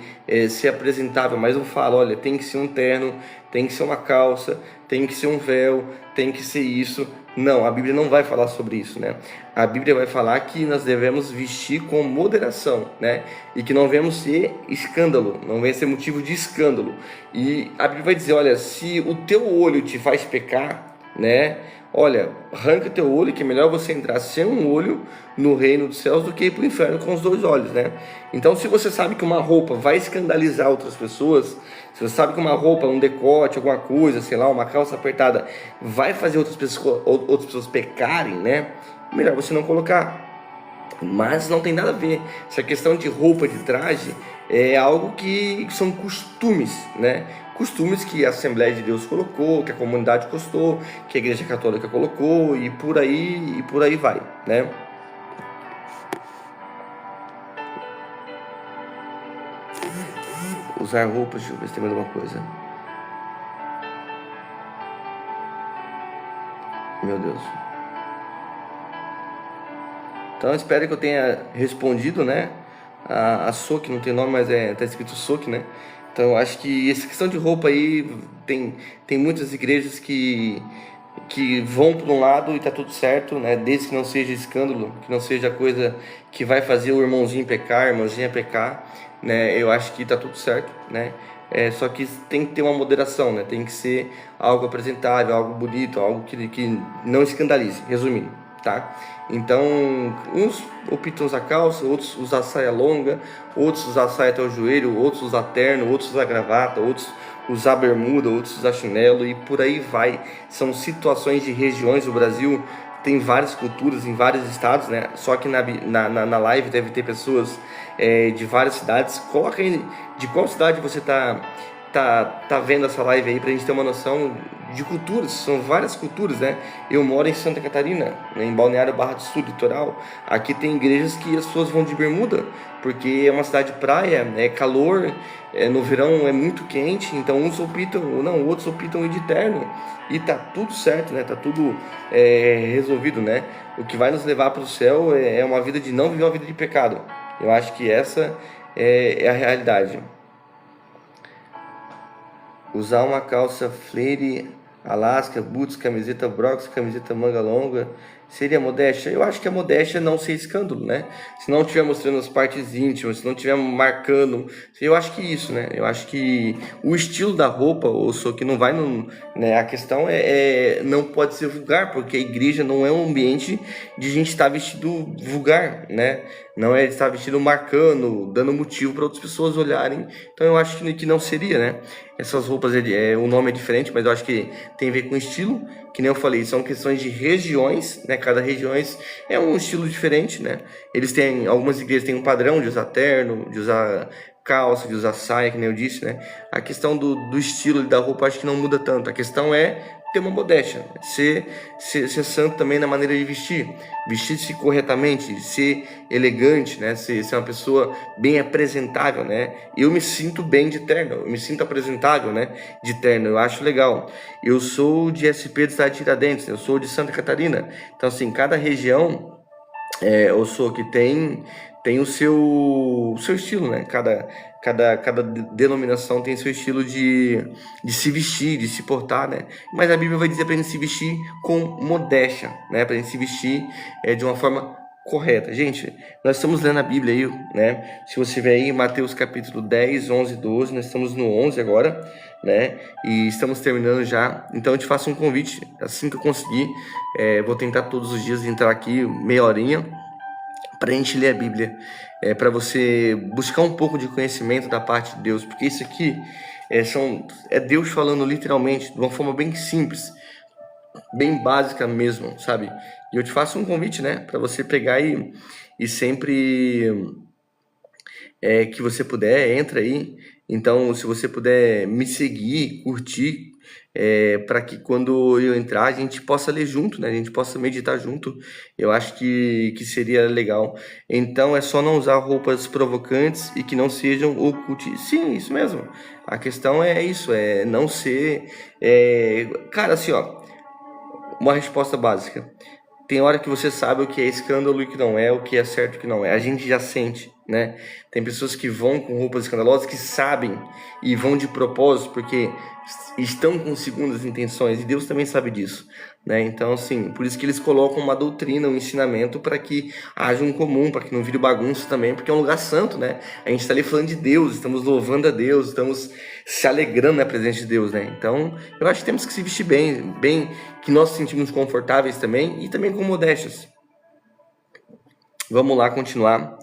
ser apresentável. Mas eu falo, olha, tem que ser um terno, tem que ser uma calça, tem que ser um véu, tem que ser isso, Não, a Bíblia não vai falar sobre isso, né? A Bíblia vai falar que nós devemos vestir com moderação, né? E que não devemos ser escândalo, não vai ser motivo de escândalo. E a Bíblia vai dizer, olha, se o teu olho te faz pecar, né? Olha, arranca teu olho, que é melhor você entrar sem um olho no reino dos céus do que ir para o inferno com os 2 olhos, né? Então, se você sabe que uma roupa vai escandalizar outras pessoas, se você sabe que uma roupa, um decote, alguma coisa, sei lá, uma calça apertada, vai fazer outras pessoas pecarem, né? Melhor você não colocar. Mas não tem nada a ver. Essa questão de roupa, de traje, é algo que são costumes, né? Costumes que a Assembleia de Deus colocou, que a comunidade costou, que a Igreja Católica colocou, e por aí vai, né? Usar roupas, deixa eu ver se tem mais alguma coisa. Meu Deus. Então eu espero que eu tenha respondido, né? A SOC, não tem nome, mas tá escrito SOC, né? Então eu acho que essa questão de roupa aí, tem muitas igrejas que vão por um lado e tá tudo certo, né? Desde que não seja escândalo, que não seja coisa que vai fazer o irmãozinho pecar, a irmãzinha pecar, né? Eu acho que tá tudo certo, né? Só que tem que ter uma moderação, né? Tem que ser algo apresentável, algo bonito, algo que não escandalize, resumindo, tá? Então, uns optam usar calça, outros usar saia longa, outros usar saia até o joelho, outros usar terno, outros usar gravata, outros usar bermuda, outros usar chinelo e por aí vai. São situações de regiões do Brasil, tem várias culturas em vários estados, né? Só que na live deve ter pessoas de várias cidades. Coloca aí de qual cidade você tá vendo essa live aí, pra gente ter uma noção de culturas. São várias culturas, né? Eu moro em Santa Catarina, né, em Balneário Barra do Sul, litoral. Aqui tem igrejas que as pessoas vão de bermuda, porque é uma cidade de praia, é calor, no verão é muito quente, então uns optam, não, outros optam ir de terno, e tá tudo certo, né? Tá tudo resolvido, né? O que vai nos levar para o céu é uma vida de não viver uma vida de pecado. Eu acho que essa é a realidade. Usar uma calça flare, Alaska, boots, camiseta Brox, camiseta manga longa, seria modéstia? Eu acho que a modéstia é não ser escândalo, né? Se não estiver mostrando as partes íntimas, se não estiver marcando, eu acho que isso, né? Eu acho que o estilo da roupa, ou só que não vai no, né? A questão não pode ser vulgar, porque a igreja não é um ambiente de gente estar vestido vulgar, né? Não é estar vestido marcando, dando motivo para outras pessoas olharem. Então eu acho que não seria, né? Essas roupas, o nome é diferente, mas eu acho que tem a ver com estilo, que nem eu falei, são questões de regiões, né? Cada região é um estilo diferente, né? Algumas igrejas têm um padrão de usar terno, de usar calça, de usar saia, que nem eu disse, né? A questão do estilo da roupa acho que não muda tanto. A questão é ter uma modéstia, ser santo também na maneira de vestir-se corretamente, ser elegante, né? Ser uma pessoa bem apresentável, né? Eu me sinto bem de terno, eu me sinto apresentável, né? De terno, eu acho legal. Eu sou de SP do estado de Tiradentes, eu sou de Santa Catarina, então assim, cada região eu sou que tem o seu estilo, né? Cada denominação tem seu estilo de se vestir, de se portar, né? Mas a Bíblia vai dizer pra gente se vestir com modéstia, né? Pra gente se vestir de uma forma correta. Gente, nós estamos lendo a Bíblia aí, né? Se você ver aí, Mateus capítulo 10, 11, 12, nós estamos no 11 agora, né? E estamos terminando já. Então eu te faço um convite, assim que eu conseguir, vou tentar todos os dias entrar aqui, meia horinha, para a gente ler a Bíblia, para você buscar um pouco de conhecimento da parte de Deus, porque isso aqui é Deus falando literalmente, de uma forma bem simples, bem básica mesmo, sabe? E eu te faço um convite, né, para você pegar e sempre que você puder, entra aí. Então, se você puder me seguir, curtir, para que quando eu entrar a gente possa ler junto, né? A gente possa meditar junto. Eu acho que seria legal. Então é só não usar roupas provocantes e que não sejam ocultas. Sim, isso mesmo. A questão é isso, é não ser. Cara, assim, ó, uma resposta básica. Tem hora que você sabe o que é escândalo e o que não é, o que é certo e o que não é. A gente já sente, né? Tem pessoas que vão com roupas escandalosas que sabem e vão de propósito, porque estão com segundas intenções, e Deus também sabe disso, né? Então, assim, por isso que eles colocam uma doutrina, um ensinamento para que haja um comum, para que não vire bagunça também, porque é um lugar santo, né? A gente está ali falando de Deus, estamos louvando a Deus, estamos se alegrando na presença de Deus, né? Então, eu acho que temos que se vestir bem, que nós nos sentimos confortáveis também, e também com modéstias. Vamos lá continuar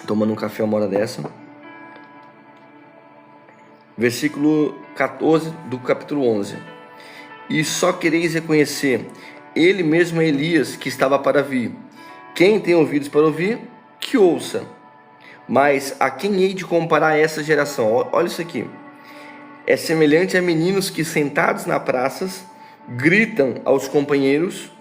tomando um café uma hora dessa. Versículo 14 do capítulo 11. E só quereis reconhecer, ele mesmo é Elias que estava para vir. Quem tem ouvidos para ouvir, que ouça. Mas a quem hei de comparar essa geração? Olha isso aqui. É semelhante a meninos que sentados na praças gritam aos companheiros: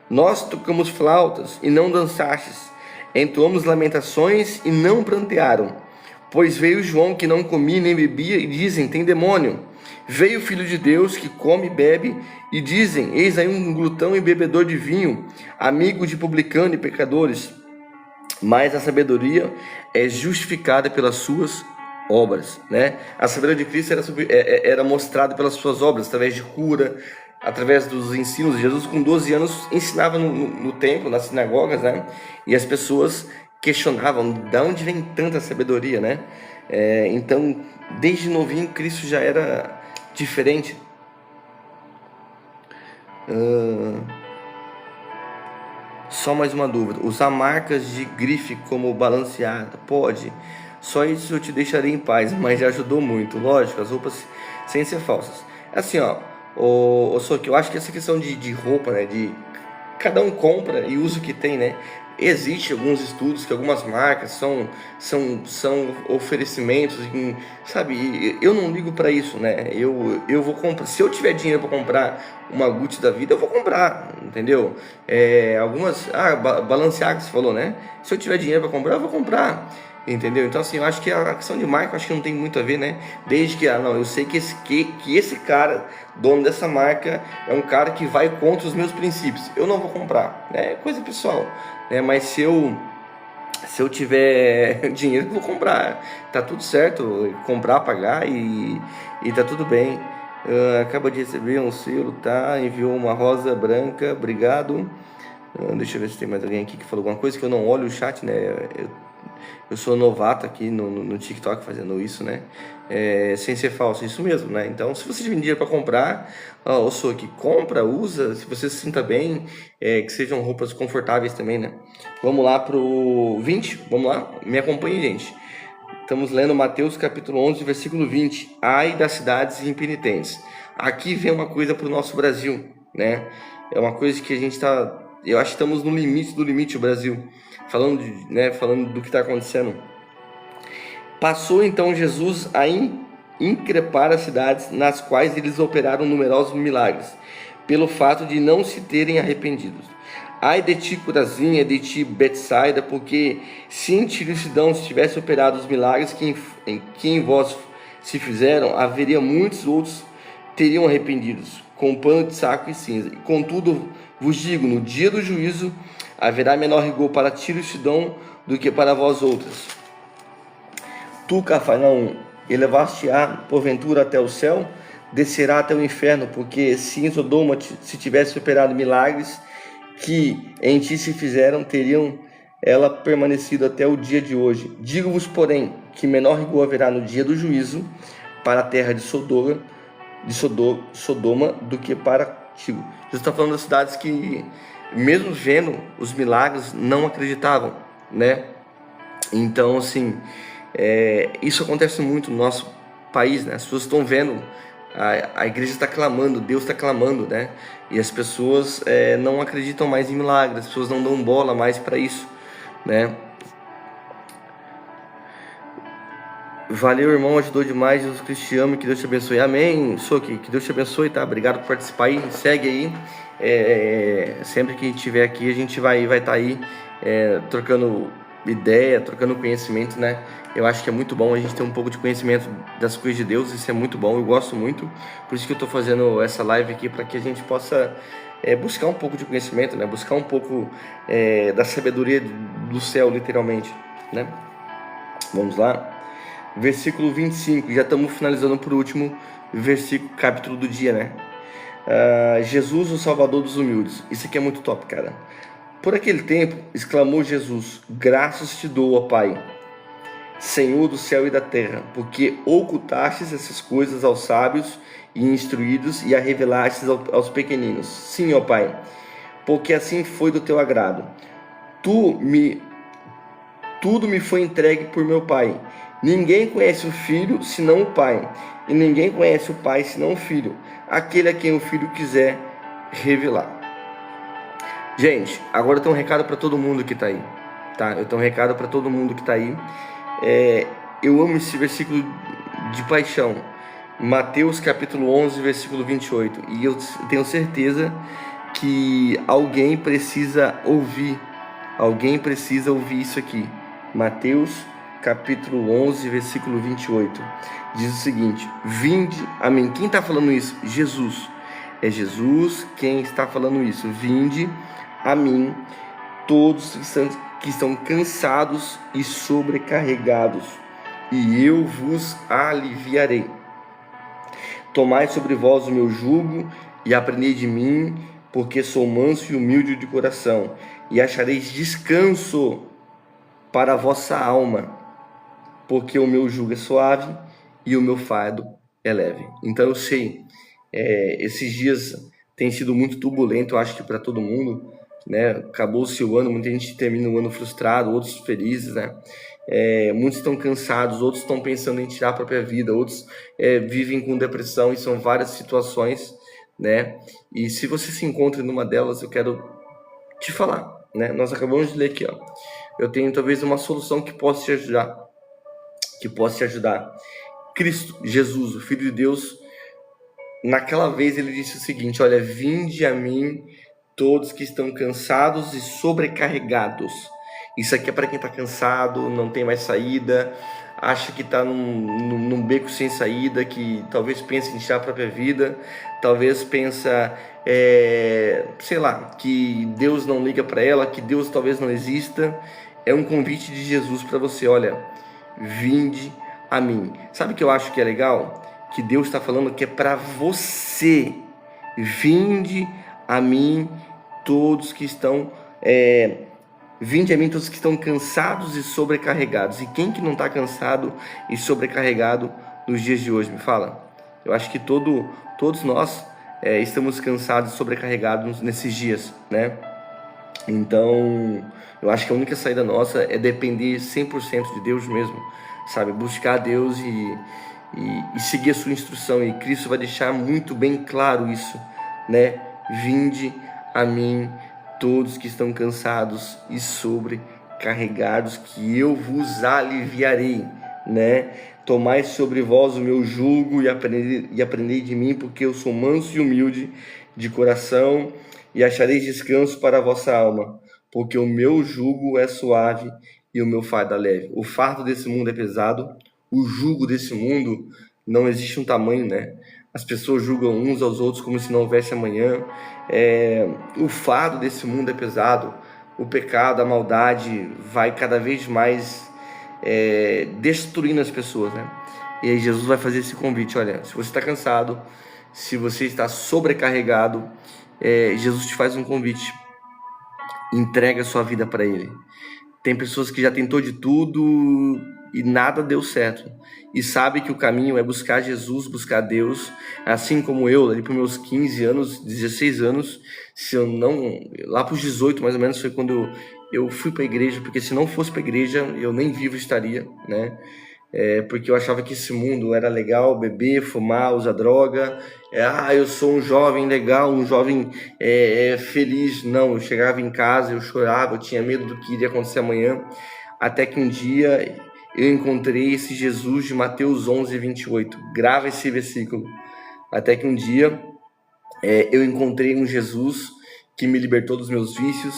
nós tocamos flautas e não dançastes, entoamos lamentações e não prantearam. Pois veio João que não comia nem bebia e dizem, tem demônio. Veio o Filho de Deus que come e bebe e dizem, eis aí um glutão e bebedor de vinho, amigo de publicano e pecadores. Mas a sabedoria é justificada pelas suas obras, né? A sabedoria de Cristo era mostrada pelas suas obras, através de cura, através dos ensinos. Jesus com 12 anos ensinava no templo, nas sinagogas, né? E as pessoas questionavam, de onde vem tanta sabedoria, né? Então, desde novinho, Cristo já era diferente. Só mais uma dúvida. Usar marcas de grife como balanceada? Pode. Só isso eu te deixarei em paz, mas já ajudou muito. Lógico, as roupas sem ser falsas. Assim, ó, só que eu acho que essa questão de roupa, né? De cada um compra e usa o que tem, né? Existe alguns estudos que algumas marcas são oferecimentos, sabe? Eu não ligo para isso, né? Eu vou comprar. Se eu tiver dinheiro para comprar uma Gucci da vida, eu vou comprar, entendeu? Algumas, Balenciaga, você falou, né? Se eu tiver dinheiro para comprar, eu vou comprar. Entendeu? Então, assim, eu acho que a questão de marca, eu acho que não tem muito a ver, né? Desde que, não, eu sei que esse cara, dono dessa marca, é um cara que vai contra os meus princípios. Eu não vou comprar, né? É coisa pessoal, né? Mas se eu tiver dinheiro, eu vou comprar. Tá tudo certo, comprar, pagar e tá tudo bem. Acaba de receber um selo, tá? Enviou uma rosa branca, obrigado. Deixa eu ver se tem mais alguém aqui que falou alguma coisa, que eu não olho o chat, né? Eu sou novato aqui no TikTok fazendo isso, né? Sem ser falso, isso mesmo, né? Então, se você tiver dinheiro para comprar, eu sou aqui, compra, usa, se você se sinta bem, que sejam roupas confortáveis também, né? Vamos lá pro 20, vamos lá? Me acompanhe, gente. Estamos lendo Mateus capítulo 11, versículo 20. Ai das cidades impenitentes. Aqui vem uma coisa pro nosso Brasil, né? É uma coisa que a gente tá... Eu acho que estamos no limite do limite, o Brasil. Falando do que está acontecendo. Passou então Jesus a increpar as cidades nas quais eles operaram numerosos milagres, pelo fato de não se terem arrependido. Ai de ti, Corazim, de ti, Betsaida, porque se em Tiro e Sidão se tivesse operado os milagres que em vós se fizeram, haveria muitos outros teriam arrependidos, com pano de saco e cinza. Contudo, vos digo, no dia do juízo, haverá menor rigor para Tiro e Sidom do que para vós outras. Tu, Cafarnaum, elevaste-á porventura até o céu, descerá até o inferno, porque se em Sodoma se tivesse operado milagres que em ti se fizeram, teriam ela permanecido até o dia de hoje. Digo-vos, porém, que menor rigor haverá no dia do juízo para a terra de Sodoma do que para Tiro. Jesus está falando das cidades que, mesmo vendo os milagres, não acreditavam, né? Então, assim, isso acontece muito no nosso país, né? As pessoas estão vendo, a igreja está clamando, Deus está clamando, né? E as pessoas não acreditam mais em milagres, as pessoas não dão bola mais para isso, né? Valeu, irmão, ajudou demais. Jesus Cristo te ama, que Deus te abençoe. Amém. Sou aqui, que Deus te abençoe, tá? Obrigado por participar aí. Segue aí. Sempre que estiver aqui, a gente vai estar aí trocando ideia, trocando conhecimento, né? Eu acho que é muito bom a gente ter um pouco de conhecimento das coisas de Deus. Isso é muito bom, eu gosto muito. Por isso que eu tô fazendo essa live aqui, para que a gente possa buscar um pouco de conhecimento, né? Buscar um pouco da sabedoria do céu, literalmente, né? Vamos lá. versículo 25, já estamos finalizando por último versículo, capítulo do dia, né? Jesus, o Salvador dos humildes. Isso aqui é muito top, cara. Por aquele tempo, exclamou Jesus: graças te dou, ó Pai, Senhor do céu e da terra, porque ocultastes essas coisas aos sábios e instruídos e a revelastes aos pequeninos. Sim, ó Pai, porque assim foi do teu agrado. Tudo me foi entregue por meu Pai. Ninguém conhece o Filho senão o Pai, e ninguém conhece o Pai senão o Filho, aquele a quem o Filho quiser revelar. Gente, agora eu tenho um recado para todo mundo que está aí, tá? Eu tenho um recado para todo mundo que está aí. Eu amo esse versículo de paixão, Mateus capítulo 11, versículo 28, e eu tenho certeza que alguém precisa ouvir isso aqui. Mateus capítulo 11, versículo 28, diz o seguinte: vinde a mim. Quem está falando isso? Jesus. É Jesus quem está falando isso. Vinde a mim, todos que estão cansados e sobrecarregados, e eu vos aliviarei. Tomai sobre vós o meu jugo e aprendei de mim, porque sou manso e humilde de coração, e achareis descanso para a vossa alma, porque o meu jugo é suave e o meu fardo é leve. Então eu sei, esses dias tem sido muito turbulento, eu acho que para todo mundo, né? Acabou-se o ano, muita gente termina o ano frustrado, outros felizes, né? Muitos estão cansados, outros estão pensando em tirar a própria vida, outros vivem com depressão, e são várias situações, né? E se você se encontra numa delas, eu quero te falar, né? Nós acabamos de ler aqui, ó. Eu tenho talvez uma solução que possa te ajudar. Cristo, Jesus, o Filho de Deus, naquela vez ele disse o seguinte: olha, vinde a mim todos que estão cansados e sobrecarregados. Isso aqui é para quem está cansado, não tem mais saída, acha que está num beco sem saída, que talvez pense em tirar a própria vida, talvez pensa, sei lá, que Deus não liga para ela, que Deus talvez não exista. É um convite de Jesus para você: olha, vinde a mim. Sabe o que eu acho que é legal? Que Deus está falando que é para você. Vinde a mim todos que estão vinde a mim todos que estão cansados e sobrecarregados. E quem que não está cansado e sobrecarregado nos dias de hoje? Me fala. Eu acho que todos nós estamos cansados e sobrecarregados nesses dias, né? Então, eu acho que a única saída nossa é depender 100% de Deus mesmo, sabe? Buscar Deus e seguir a sua instrução. E Cristo vai deixar muito bem claro isso, né? Vinde a mim todos que estão cansados e sobrecarregados, que eu vos aliviarei, né? Tomai sobre vós o meu jugo e aprendei de mim, porque eu sou manso e humilde de coração, e achareis descanso para a vossa alma, porque o meu jugo é suave e o meu fardo é leve. O fardo desse mundo é pesado, o jugo desse mundo não existe um tamanho, né? As pessoas julgam uns aos outros como se não houvesse amanhã. O fardo desse mundo é pesado. O pecado, a maldade vai cada vez mais destruindo as pessoas, né? E aí Jesus vai fazer esse convite: olha, se você está cansado, se você está sobrecarregado, Jesus te faz um convite: entrega a sua vida para Ele. Tem pessoas que já tentou de tudo e nada deu certo, e sabe que o caminho é buscar Jesus, buscar Deus, assim como eu, ali para meus 15 anos, 16 anos, se eu não, lá para os 18 mais ou menos, foi quando eu fui para a igreja, porque se não fosse para a igreja, eu nem vivo estaria, né? Porque eu achava que esse mundo era legal, beber, fumar, usar droga. Eu sou um jovem legal, um jovem feliz. Não, eu chegava em casa, eu chorava, eu tinha medo do que iria acontecer amanhã, até que um dia eu encontrei esse Jesus de Mateus 11, 28. Grava esse versículo. Até que um dia eu encontrei um Jesus que me libertou dos meus vícios,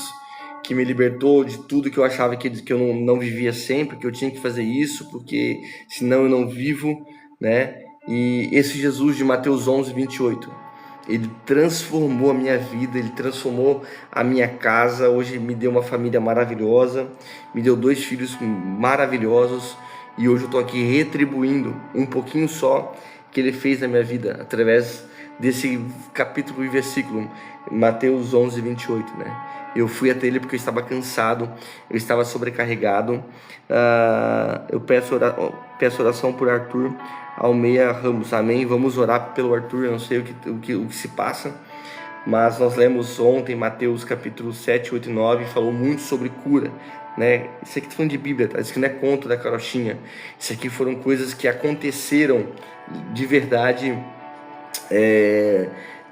que me libertou de tudo que eu achava que eu não vivia sempre, que eu tinha que fazer isso, porque senão eu não vivo, né? E esse Jesus de Mateus 11, 28, ele transformou a minha vida, ele transformou a minha casa. Hoje me deu uma família maravilhosa, me deu 2 filhos maravilhosos, E hoje eu estou aqui retribuindo um pouquinho só que ele fez na minha vida, através desse capítulo e versículo, Mateus 11, 28, né? Eu fui até ele porque eu estava cansado, eu estava sobrecarregado. Eu peço oração por Arthur Almeida Ramos, amém? Vamos orar pelo Arthur, eu não sei o que se passa, mas nós lemos ontem Mateus capítulo 7, 8 e 9, falou muito sobre cura, né? Isso aqui tá falando de Bíblia, tá? Isso aqui não é conto da carochinha, isso aqui foram coisas que aconteceram de verdade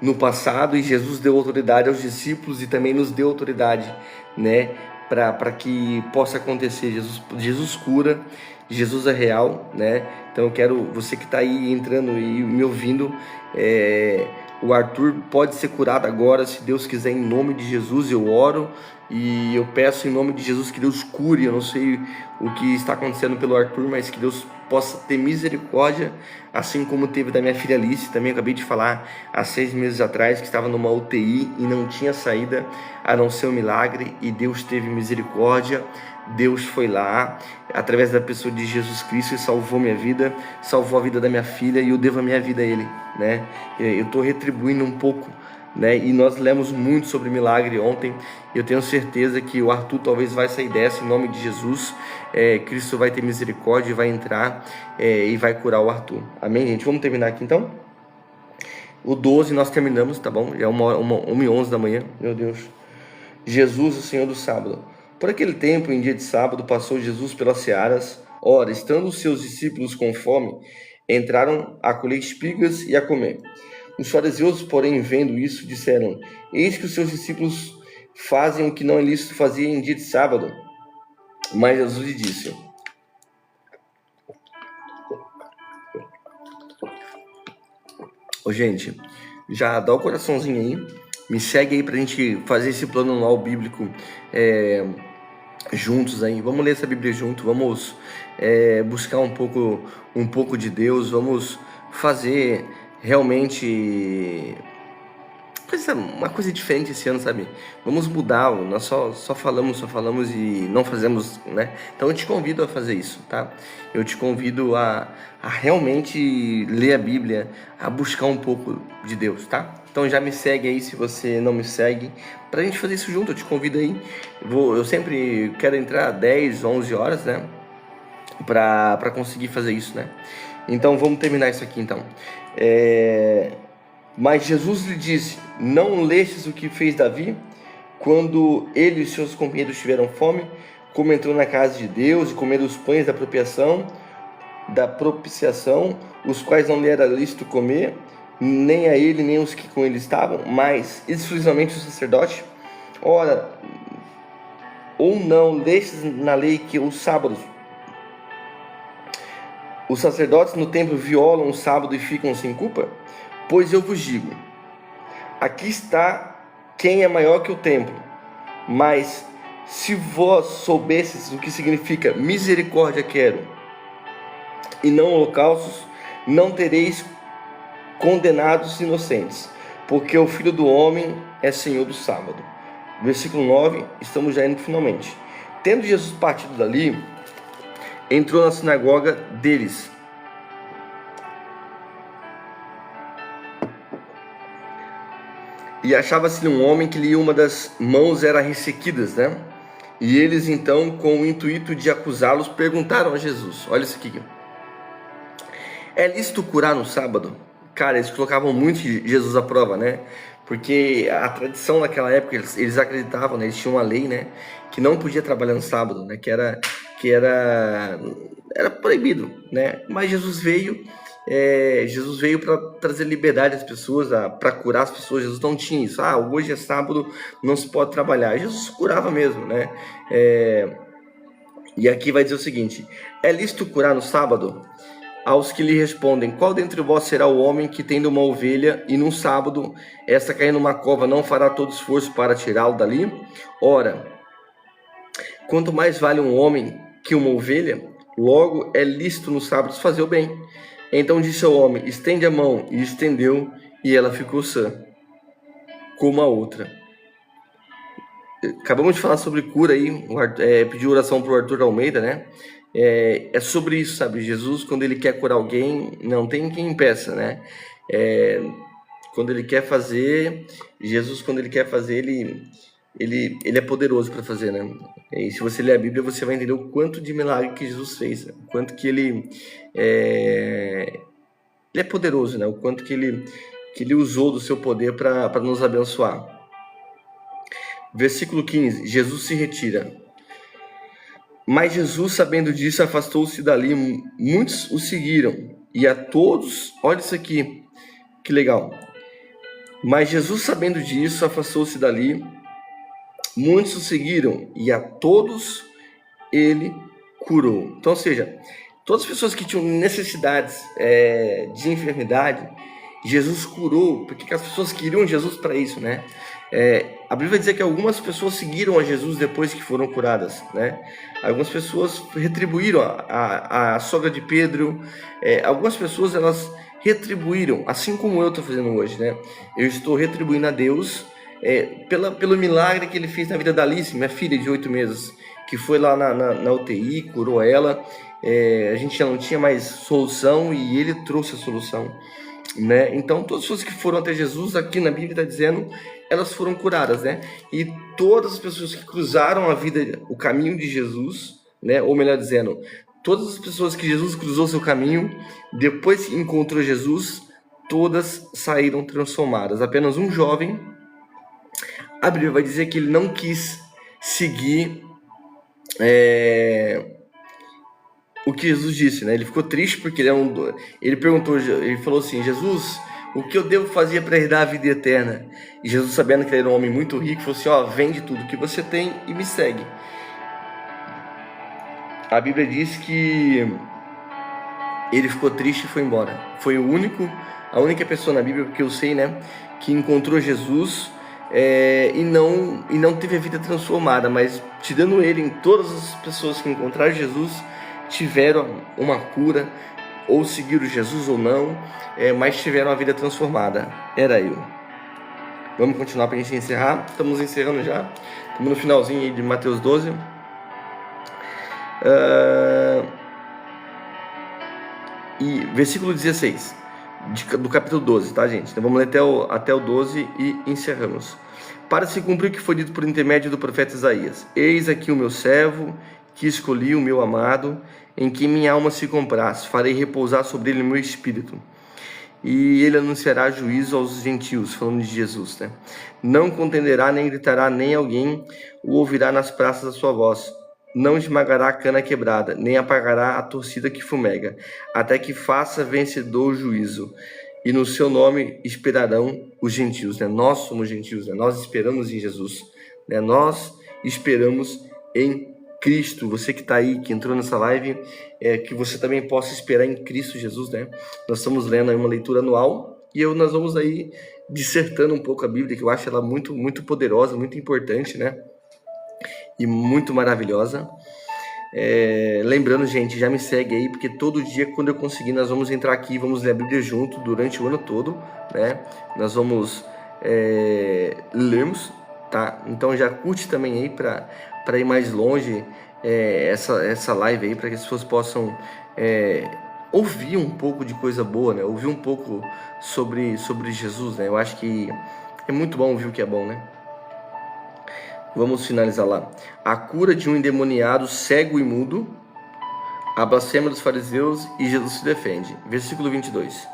no passado, e Jesus deu autoridade aos discípulos e também nos deu autoridade, né, para que possa acontecer. Jesus cura, Jesus é real, né? Então eu quero, você que está aí entrando e me ouvindo, o Arthur pode ser curado agora, se Deus quiser, em nome de Jesus. Eu oro e eu peço em nome de Jesus que Deus cure. Eu não sei o que está acontecendo pelo Arthur, mas que Deus possa ter misericórdia, assim como teve da minha filha Alice. Também acabei de falar há 6 meses atrás que estava numa UTI e não tinha saída a não ser um milagre, e Deus teve misericórdia. Deus foi lá, através da pessoa de Jesus Cristo, e salvou minha vida, salvou a vida da minha filha, e eu devo a minha vida a Ele, né? Eu estou retribuindo um pouco, né? E nós lemos muito sobre milagre ontem. Eu tenho certeza que o Arthur talvez vai sair dessa, em nome de Jesus. Cristo vai ter misericórdia, vai entrar e vai curar o Arthur. Amém, gente? Vamos terminar aqui então? O 12 nós terminamos, tá bom? Já é 1h11 da manhã, meu Deus. Jesus, o Senhor do sábado. Por aquele tempo, em dia de sábado, passou Jesus pelas searas. Ora, estando os seus discípulos com fome, entraram a colher espigas e a comer. Os fariseus, porém, vendo isso, disseram: eis que os seus discípulos fazem o que não é lícito fazer em dia de sábado. Mas Jesus lhe disse: gente, já dá o coraçãozinho aí, me segue aí pra gente fazer esse plano anual bíblico juntos aí. Vamos ler essa Bíblia junto, vamos buscar um pouco de Deus, vamos fazer realmente uma coisa diferente esse ano, sabe? Vamos mudar, nós só falamos e não fazemos, né? Então eu te convido a fazer isso, tá? Eu te convido a realmente ler a Bíblia, a buscar um pouco de Deus, tá? Então já me segue aí, se você não me segue, pra gente fazer isso junto. Eu te convido aí. Eu sempre quero entrar 10, 11 horas, né? Pra conseguir fazer isso, né? Então vamos terminar isso aqui então. Mas Jesus lhe disse: não lestes o que fez Davi, quando ele e seus companheiros tiveram fome, como entrou na casa de Deus e comeram os pães da propiciação, os quais não lhe era lícito comer, nem a ele, nem os que com ele estavam, mas exclusivamente o sacerdote? Ora, ou não lestes na lei que os sábados, os sacerdotes no templo violam o sábado e ficam sem culpa? Pois eu vos digo, aqui está quem é maior que o templo. Mas se vós soubesses o que significa misericórdia quero, e não holocaustos, não tereis condenados inocentes, porque o Filho do Homem é Senhor do sábado. Versículo 9, estamos já indo finalmente. Tendo Jesus partido dali, entrou na sinagoga deles. E achava-se um homem que lhe uma das mãos era ressequidas, né? E eles então, com o intuito de acusá-los, perguntaram a Jesus: olha isso aqui, é lícito curar no sábado? Cara, eles colocavam muito Jesus à prova, né? Porque a tradição naquela época, eles acreditavam, né? Eles tinham uma lei, né? Que não podia trabalhar no sábado, né? Que era proibido, né? Mas Jesus veio para trazer liberdade às pessoas, para curar as pessoas. Jesus não tinha isso. Hoje é sábado, não se pode trabalhar. Jesus curava mesmo, né? E aqui vai dizer o seguinte: é lícito curar no sábado? Aos que lhe respondem: qual dentre vós será o homem que, tendo uma ovelha, e num sábado esta cair numa cova, não fará todo esforço para tirá-lo dali? Ora, quanto mais vale um homem que uma ovelha? Logo é lícito nos sábados fazer o bem. Então disse ao homem: estende a mão. E estendeu, e ela ficou sã, como a outra. Acabamos de falar sobre cura aí, pediu oração para o Arthur Almeida, né? é sobre isso, sabe? Jesus, quando ele quer curar alguém, não tem quem impeça, né? Quando ele quer fazer, Jesus, quando ele quer fazer, ele é poderoso para fazer, né? E se você ler a Bíblia, você vai entender o quanto de milagre que Jesus fez, né? O quanto que ele é poderoso, né? O quanto que ele usou do seu poder para nos abençoar. Versículo 15, Jesus se retira. Mas Jesus, sabendo disso, afastou-se dali, muitos o seguiram, e a todos, olha isso aqui, que legal. Mas Jesus, sabendo disso, afastou-se dali, muitos o seguiram, e a todos ele curou. Então, ou seja, todas as pessoas que tinham necessidades de enfermidade, Jesus curou, porque as pessoas queriam Jesus para isso, né? A Bíblia vai dizer que algumas pessoas seguiram a Jesus depois que foram curadas, né? Algumas pessoas retribuíram a sogra de Pedro, algumas pessoas elas retribuíram, assim como eu estou fazendo hoje, né? Eu estou retribuindo a Deus pelo milagre que ele fez na vida da Alice, minha filha de 8 meses, que foi lá na UTI, curou ela. A gente já não tinha mais solução e ele trouxe a solução, né? Então todas as pessoas que foram até Jesus, aqui na Bíblia está dizendo, elas foram curadas, né? E todas as pessoas que cruzaram a vida, o caminho de Jesus, né? Ou melhor dizendo, todas as pessoas que Jesus cruzou seu caminho, depois que encontrou Jesus, todas saíram transformadas. Apenas um jovem, a Bíblia vai dizer que ele não quis seguir o que Jesus disse, né? Ele ficou triste porque ele perguntou, ele falou assim: Jesus, o que eu devo fazer para herdar a vida eterna? E Jesus, sabendo que ele era um homem muito rico, falou assim: ó, vende tudo que você tem e me segue. A Bíblia diz que ele ficou triste e foi embora. Foi a única pessoa na Bíblia que eu sei, né, que encontrou Jesus e não teve a vida transformada, mas tirando ele, em todas as pessoas que encontraram Jesus tiveram uma cura, ou seguiram Jesus ou não, mas tiveram a vida transformada. Era eu. Vamos continuar para a gente encerrar. Estamos encerrando já. Estamos no finalzinho aí de Mateus 12. E versículo 16 do capítulo 12, tá, gente? Então vamos ler até o 12 e encerramos. Para se cumprir o que foi dito por intermédio do profeta Isaías: eis aqui o meu servo, que escolhi, o meu amado, em quem minha alma se compraz. Farei repousar sobre ele o meu espírito, e ele anunciará juízo aos gentios, falando de Jesus, né? Não contenderá, nem gritará, nem alguém o ouvirá nas praças da sua voz. Não esmagará a cana quebrada, nem apagará a torcida que fumega, até que faça vencedor o juízo. E no seu nome esperarão os gentios, né? Nós somos gentios, né? Nós esperamos em Jesus, né? Nós esperamos em Cristo. Você que está aí, que entrou nessa live, que você também possa esperar em Cristo Jesus, né? Nós estamos lendo aí uma leitura anual e nós vamos aí dissertando um pouco a Bíblia, que eu acho ela muito, muito poderosa, muito importante, né? E muito maravilhosa. Lembrando, gente, já me segue aí, porque todo dia, quando eu conseguir, nós vamos entrar aqui, vamos ler a Bíblia junto durante o ano todo, né? Nós vamos lermos, tá? Então já curte também aí para ir mais longe essa live aí, para que as pessoas possam ouvir um pouco de coisa boa, né? Ouvir um pouco sobre Jesus, né? Eu acho que é muito bom ouvir o que é bom, né? Vamos finalizar lá. A cura de um endemoniado cego e mudo, a blasfêmia dos fariseus, e Jesus se defende. Versículo 22.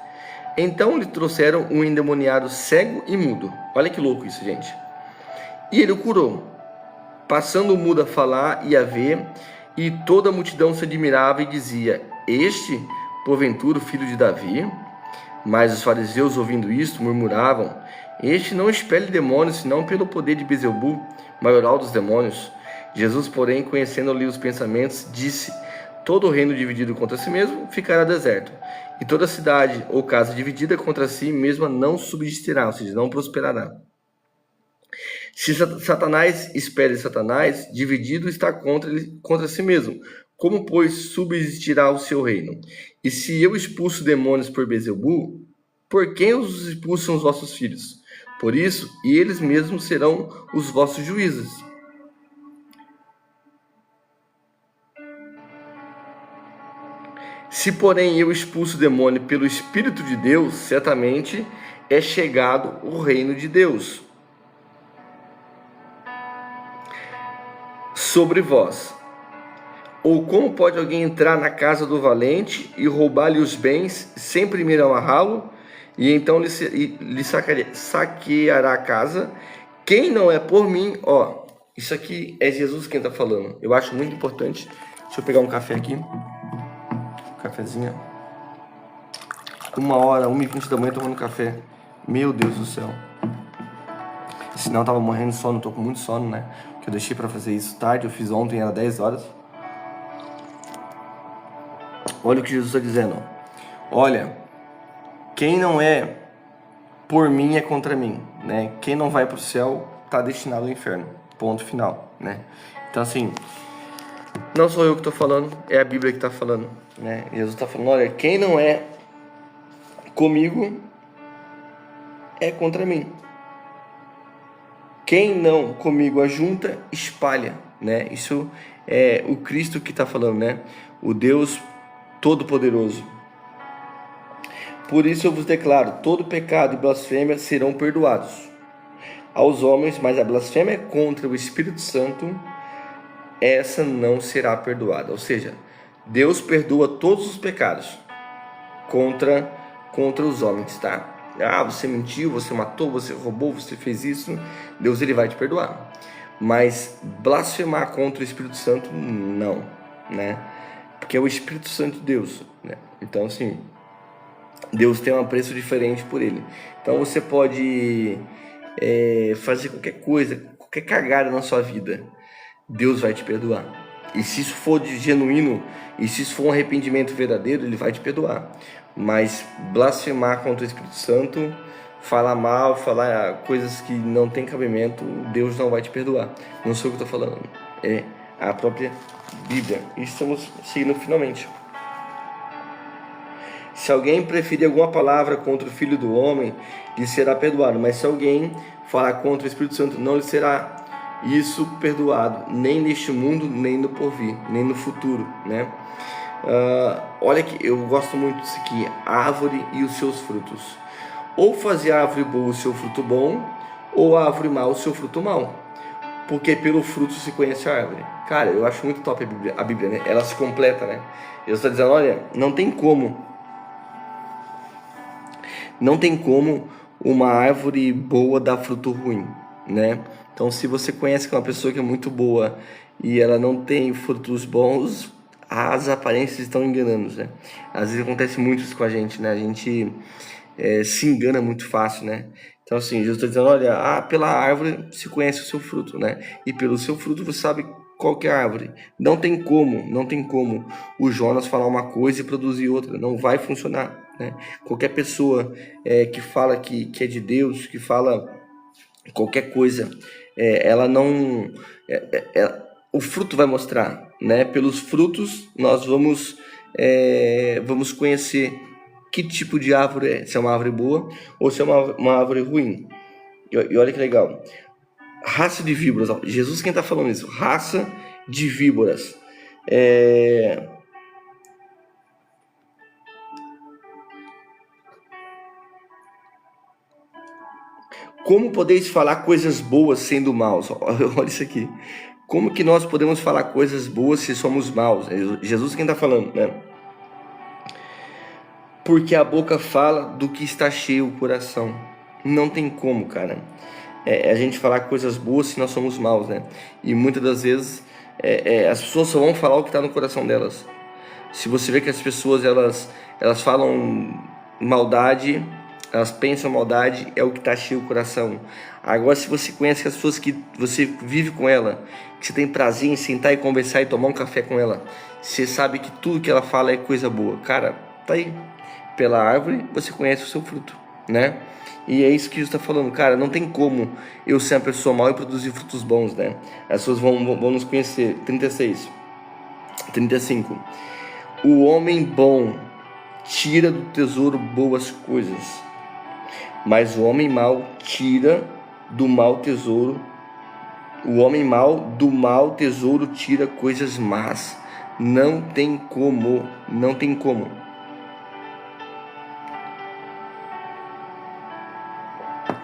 Então lhe trouxeram um endemoniado cego e mudo. Olha que louco isso, gente. E ele o curou, passando o mudo a falar e a ver, e toda a multidão se admirava e dizia: este, porventura, o filho de Davi? Mas os fariseus, ouvindo isto, murmuravam: este não expele demônios, senão pelo poder de Beelzebul, maioral dos demônios. Jesus, porém, conhecendo-lhe os pensamentos, disse: todo o reino dividido contra si mesmo ficará deserto, e toda cidade ou casa dividida contra si mesma não subsistirá, ou seja, não prosperará. Se Satanás espere Satanás, dividido está contra si mesmo. Como, pois, subsistirá o seu reino? E se eu expulso demônios por Beelzebul, por quem os expulsam os vossos filhos? Por isso, e eles mesmos serão os vossos juízes. Se, porém, eu expulso o demônio pelo Espírito de Deus, certamente é chegado o reino de Deus sobre vós. Ou como pode alguém entrar na casa do valente e roubar-lhe os bens, sem primeiro amarrá-lo, e então lhe saqueará a casa? Quem não é por mim, ó, isso aqui é Jesus quem está falando. Eu acho muito importante. Deixa eu pegar um café aqui. Cafezinho. 1h, 1h20 da manhã tomando café. Meu Deus do céu. Senão eu tava morrendo de sono, tô com muito sono, né? Que eu deixei pra fazer isso tarde, eu fiz ontem, era 10 horas. Olha o que Jesus está dizendo. Olha, quem não é por mim é contra mim, né? Quem não vai pro céu tá destinado ao inferno. Ponto final, né? Então assim, não sou eu que tô falando, é a Bíblia que tá falando, né? Jesus tá falando, olha, quem não é comigo é contra mim. Quem não comigo ajunta, espalha, né? Isso é o Cristo que tá falando, né? O Deus Todo-Poderoso. Por isso eu vos declaro, todo pecado e blasfêmia serão perdoados aos homens, mas a blasfêmia contra o Espírito Santo, essa não será perdoada. Ou seja, Deus perdoa todos os pecados contra os homens, tá? Ah, você mentiu, você matou, você roubou, você fez isso, Deus ele vai te perdoar. Mas blasfemar contra o Espírito Santo, não, né? Porque é o Espírito Santo de Deus, né? Então, assim, Deus tem um apreço diferente por ele. Então, você pode fazer qualquer coisa, qualquer cagada na sua vida, Deus vai te perdoar. E se isso for de genuíno, e se isso for um arrependimento verdadeiro, ele vai te perdoar. Mas blasfemar contra o Espírito Santo, falar mal, falar coisas que não tem cabimento, Deus não vai te perdoar. Não sou eu que estou falando, é a própria Bíblia. E estamos seguindo finalmente. Se alguém preferir alguma palavra contra o Filho do Homem, lhe será perdoado. Mas se alguém falar contra o Espírito Santo, não lhe será isso perdoado, nem neste mundo, nem no porvir, nem no futuro, né? Olha que eu gosto muito disso aqui, a árvore e os seus frutos. Ou fazer a árvore boa o seu fruto bom, ou a árvore má o seu fruto mau, porque pelo fruto se conhece a árvore. Cara, eu acho muito top a Bíblia, né? Ela se completa, né? Deus está dizendo, olha, não tem como uma árvore boa dar fruto ruim, né? Então, se você conhece que é uma pessoa que é muito boa e ela não tem frutos bons, as aparências estão enganando, né? Às vezes acontece muito isso com a gente, né? A gente se engana muito fácil, né? Então, assim, Jesus está dizendo, olha, pela árvore se conhece o seu fruto, né? E pelo seu fruto você sabe qual que é a árvore. Não tem como o Jonas falar uma coisa e produzir outra. Não vai funcionar, né? Qualquer pessoa que fala que é de Deus, que fala qualquer coisa, ela não... o fruto vai mostrar, né? Pelos frutos nós vamos conhecer que tipo de árvore é, se é uma árvore boa ou se é uma árvore ruim. E olha que legal, raça de víboras, Jesus quem está falando isso, raça de víboras. Como podeis falar coisas boas sendo maus? Olha isso aqui. Como que nós podemos falar coisas boas se somos maus? Jesus quem está falando, né? Porque a boca fala do que está cheio o coração. Não tem como, cara. A gente falar coisas boas se nós somos maus, né? E muitas das vezes as pessoas só vão falar o que está no coração delas. Se você vê que as pessoas elas falam maldade, elas pensam maldade, é o que está cheio o coração. Agora, se você conhece as pessoas que você vive com ela, que você tem prazer em sentar e conversar e tomar um café com ela, você sabe que tudo que ela fala é coisa boa. Cara, tá aí. Pela árvore você conhece o seu fruto, né? E é isso que Jesus está falando, cara, não tem como eu ser uma pessoa mal e produzir frutos bons, né? As pessoas vão nos conhecer. 35. O homem bom tira do tesouro boas coisas, mas o homem mau tira do mau tesouro. O homem mau do mau tesouro tira coisas más, Não tem como, não tem como.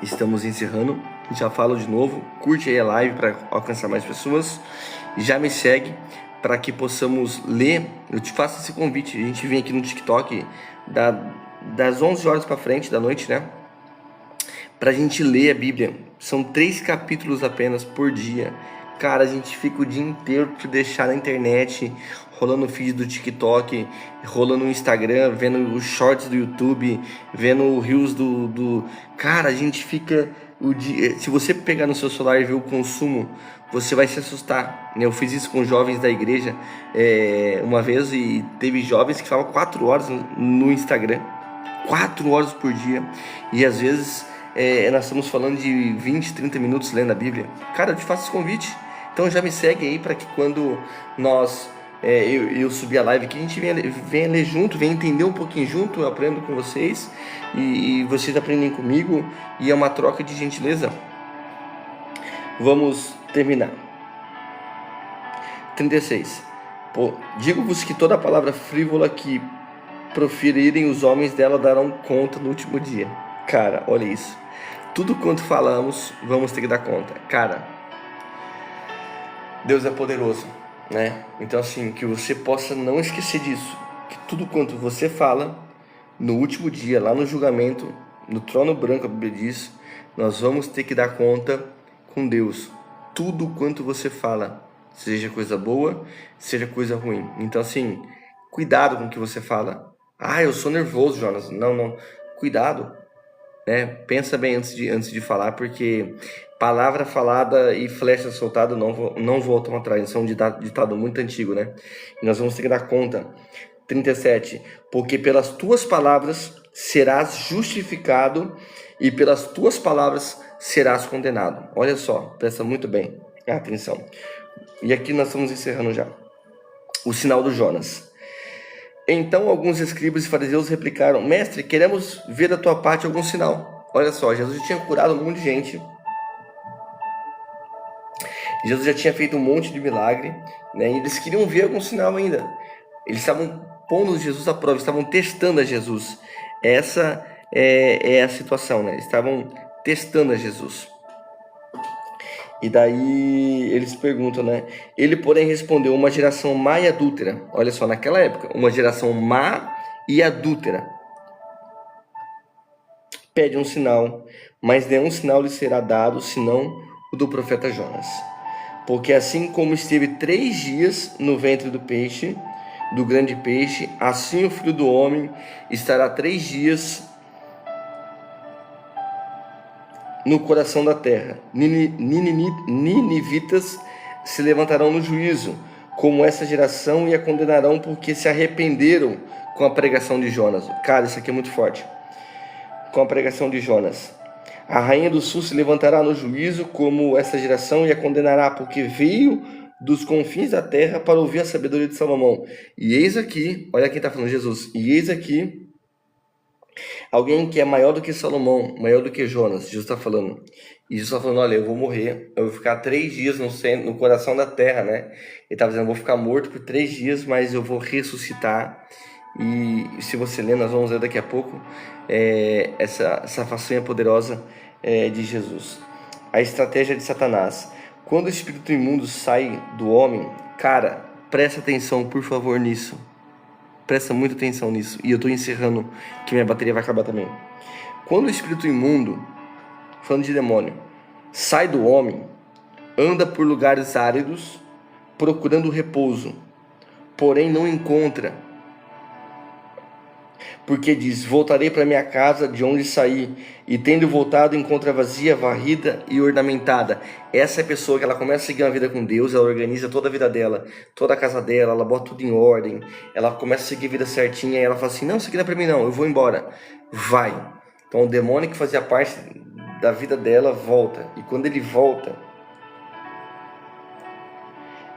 Estamos encerrando. Já falo de novo, curte aí a live para alcançar mais pessoas. Já me segue para que possamos ler. Eu te faço esse convite. A gente vem aqui no TikTok das 11 horas para frente da noite, né? Pra gente ler a Bíblia. São 3 capítulos apenas por dia. Cara, a gente fica o dia inteiro para deixar na internet, rolando o feed do TikTok, rolando no Instagram, vendo os shorts do YouTube, vendo o Reels do... Cara, a gente fica o dia... Se você pegar no seu celular e ver o consumo, você vai se assustar. Eu fiz isso com jovens da igreja uma vez e teve jovens que ficavam 4 horas no Instagram. 4 horas por dia. E às vezes... nós estamos falando de 20, 30 minutos lendo a Bíblia. Cara, eu te faço esse convite. Então já me segue aí para que quando eu subir a live aqui, a gente venha ler junto, venha entender um pouquinho junto, eu aprendo com vocês e vocês aprendem comigo e é uma troca de gentileza. Vamos terminar. 36. Digo-vos que toda palavra frívola que proferirem os homens dela darão conta no último dia. Cara, olha isso. Tudo quanto falamos, vamos ter que dar conta. Cara, Deus é poderoso, né? Então assim, que você possa não esquecer disso. Que tudo quanto você fala, no último dia, lá no julgamento, no trono branco, a Bíblia diz, nós vamos ter que dar conta com Deus. Tudo quanto você fala, seja coisa boa, seja coisa ruim. Então assim, cuidado com o que você fala. Eu sou nervoso, Jonas. Não. Cuidado. Pensa bem antes de falar, porque palavra falada e flecha soltada não voltam atrás. Isso é um ditado muito antigo, né? E nós vamos ter que dar conta. 37. Porque pelas tuas palavras serás justificado e pelas tuas palavras serás condenado. Olha só, presta muito bem atenção. E aqui nós estamos encerrando já. O sinal do Jonas. Então alguns escribas e fariseus replicaram: Mestre, queremos ver da tua parte algum sinal. Olha só, Jesus já tinha curado um monte de gente. Jesus já tinha feito um monte de milagre, né? E eles queriam ver algum sinal ainda. Eles estavam pondo Jesus à prova, estavam testando a Jesus. Essa é a situação, né? Eles estavam testando a Jesus. E daí eles perguntam, né? Ele, porém, respondeu: uma geração má e adúltera. Olha só, naquela época, uma geração má e adúltera pede um sinal, mas nenhum sinal lhe será dado, senão o do profeta Jonas. Porque assim como esteve 3 dias no ventre do peixe, do grande peixe, assim o Filho do Homem estará 3 dias no coração da terra. Ninivitas se levantarão no juízo, como essa geração, e a condenarão porque se arrependeram com a pregação de Jonas. Cara, isso aqui é muito forte. Com a pregação de Jonas. A rainha do sul se levantará no juízo, como essa geração, e a condenará porque veio dos confins da terra para ouvir a sabedoria de Salomão. E eis aqui, olha quem está falando, Jesus, e eis aqui alguém que é maior do que Salomão, maior do que Jonas. Jesus está falando. E Jesus está falando: olha, eu vou morrer, eu vou ficar 3 dias no coração da terra, né? Ele está dizendo: eu vou ficar morto por 3 dias, mas eu vou ressuscitar. E se você ler, nós vamos ler daqui a pouco essa façanha poderosa de Jesus. A estratégia de Satanás. Quando o espírito imundo sai do homem, cara, presta atenção, por favor, nisso. Presta muita atenção nisso. E eu estou encerrando, que minha bateria vai acabar também. Quando o espírito imundo, falando de demônio, sai do homem, anda por lugares áridos, procurando repouso, porém não encontra. Porque diz: voltarei para minha casa de onde saí, e tendo voltado encontra vazia, varrida e ornamentada. Essa é a pessoa que ela começa a seguir uma vida com Deus, ela organiza toda a vida dela, toda a casa dela, ela bota tudo em ordem, ela começa a seguir a vida certinha, e ela fala assim: não, isso aqui não é para mim não, eu vou embora. Vai. Então o demônio que fazia parte da vida dela volta, e quando ele volta,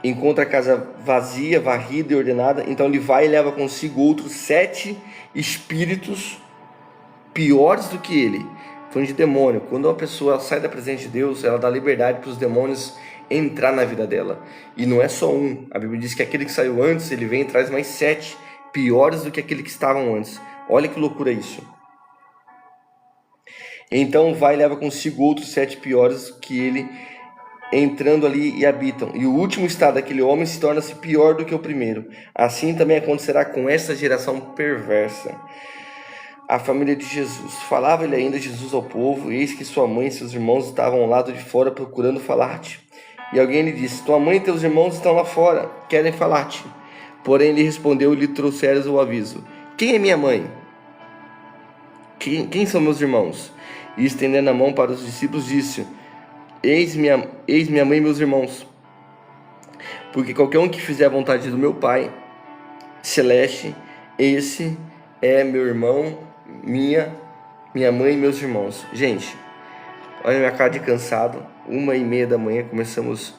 encontra a casa vazia, varrida e ordenada. Então ele vai e leva consigo outros 7 espíritos piores do que ele. Falando de demônio, quando uma pessoa sai da presença de Deus, ela dá liberdade para os demônios entrar na vida dela. E não é só um. A Bíblia diz que aquele que saiu antes, ele vem e traz mais 7 piores do que aquele que estavam antes. Olha que loucura isso. Então vai e leva consigo outros 7 piores que ele entrando ali e habitam. E o último estado daquele homem se torna-se pior do que o primeiro. Assim também acontecerá com essa geração perversa. A família de Jesus. Falava ele ainda, Jesus, ao povo, eis que sua mãe e seus irmãos estavam ao lado de fora procurando falar-te. E alguém lhe disse, tua mãe e teus irmãos estão lá fora, querem falar-te. Porém ele respondeu e lhe trouxeres o aviso. Quem é minha mãe? Quem são meus irmãos? E estendendo a mão para os discípulos disse, eis minha mãe e meus irmãos. Porque qualquer um que fizer a vontade do meu Pai celeste, esse é meu irmão, minha mãe e meus irmãos. Gente, olha a minha cara de cansado. 1h30 da manhã, começamos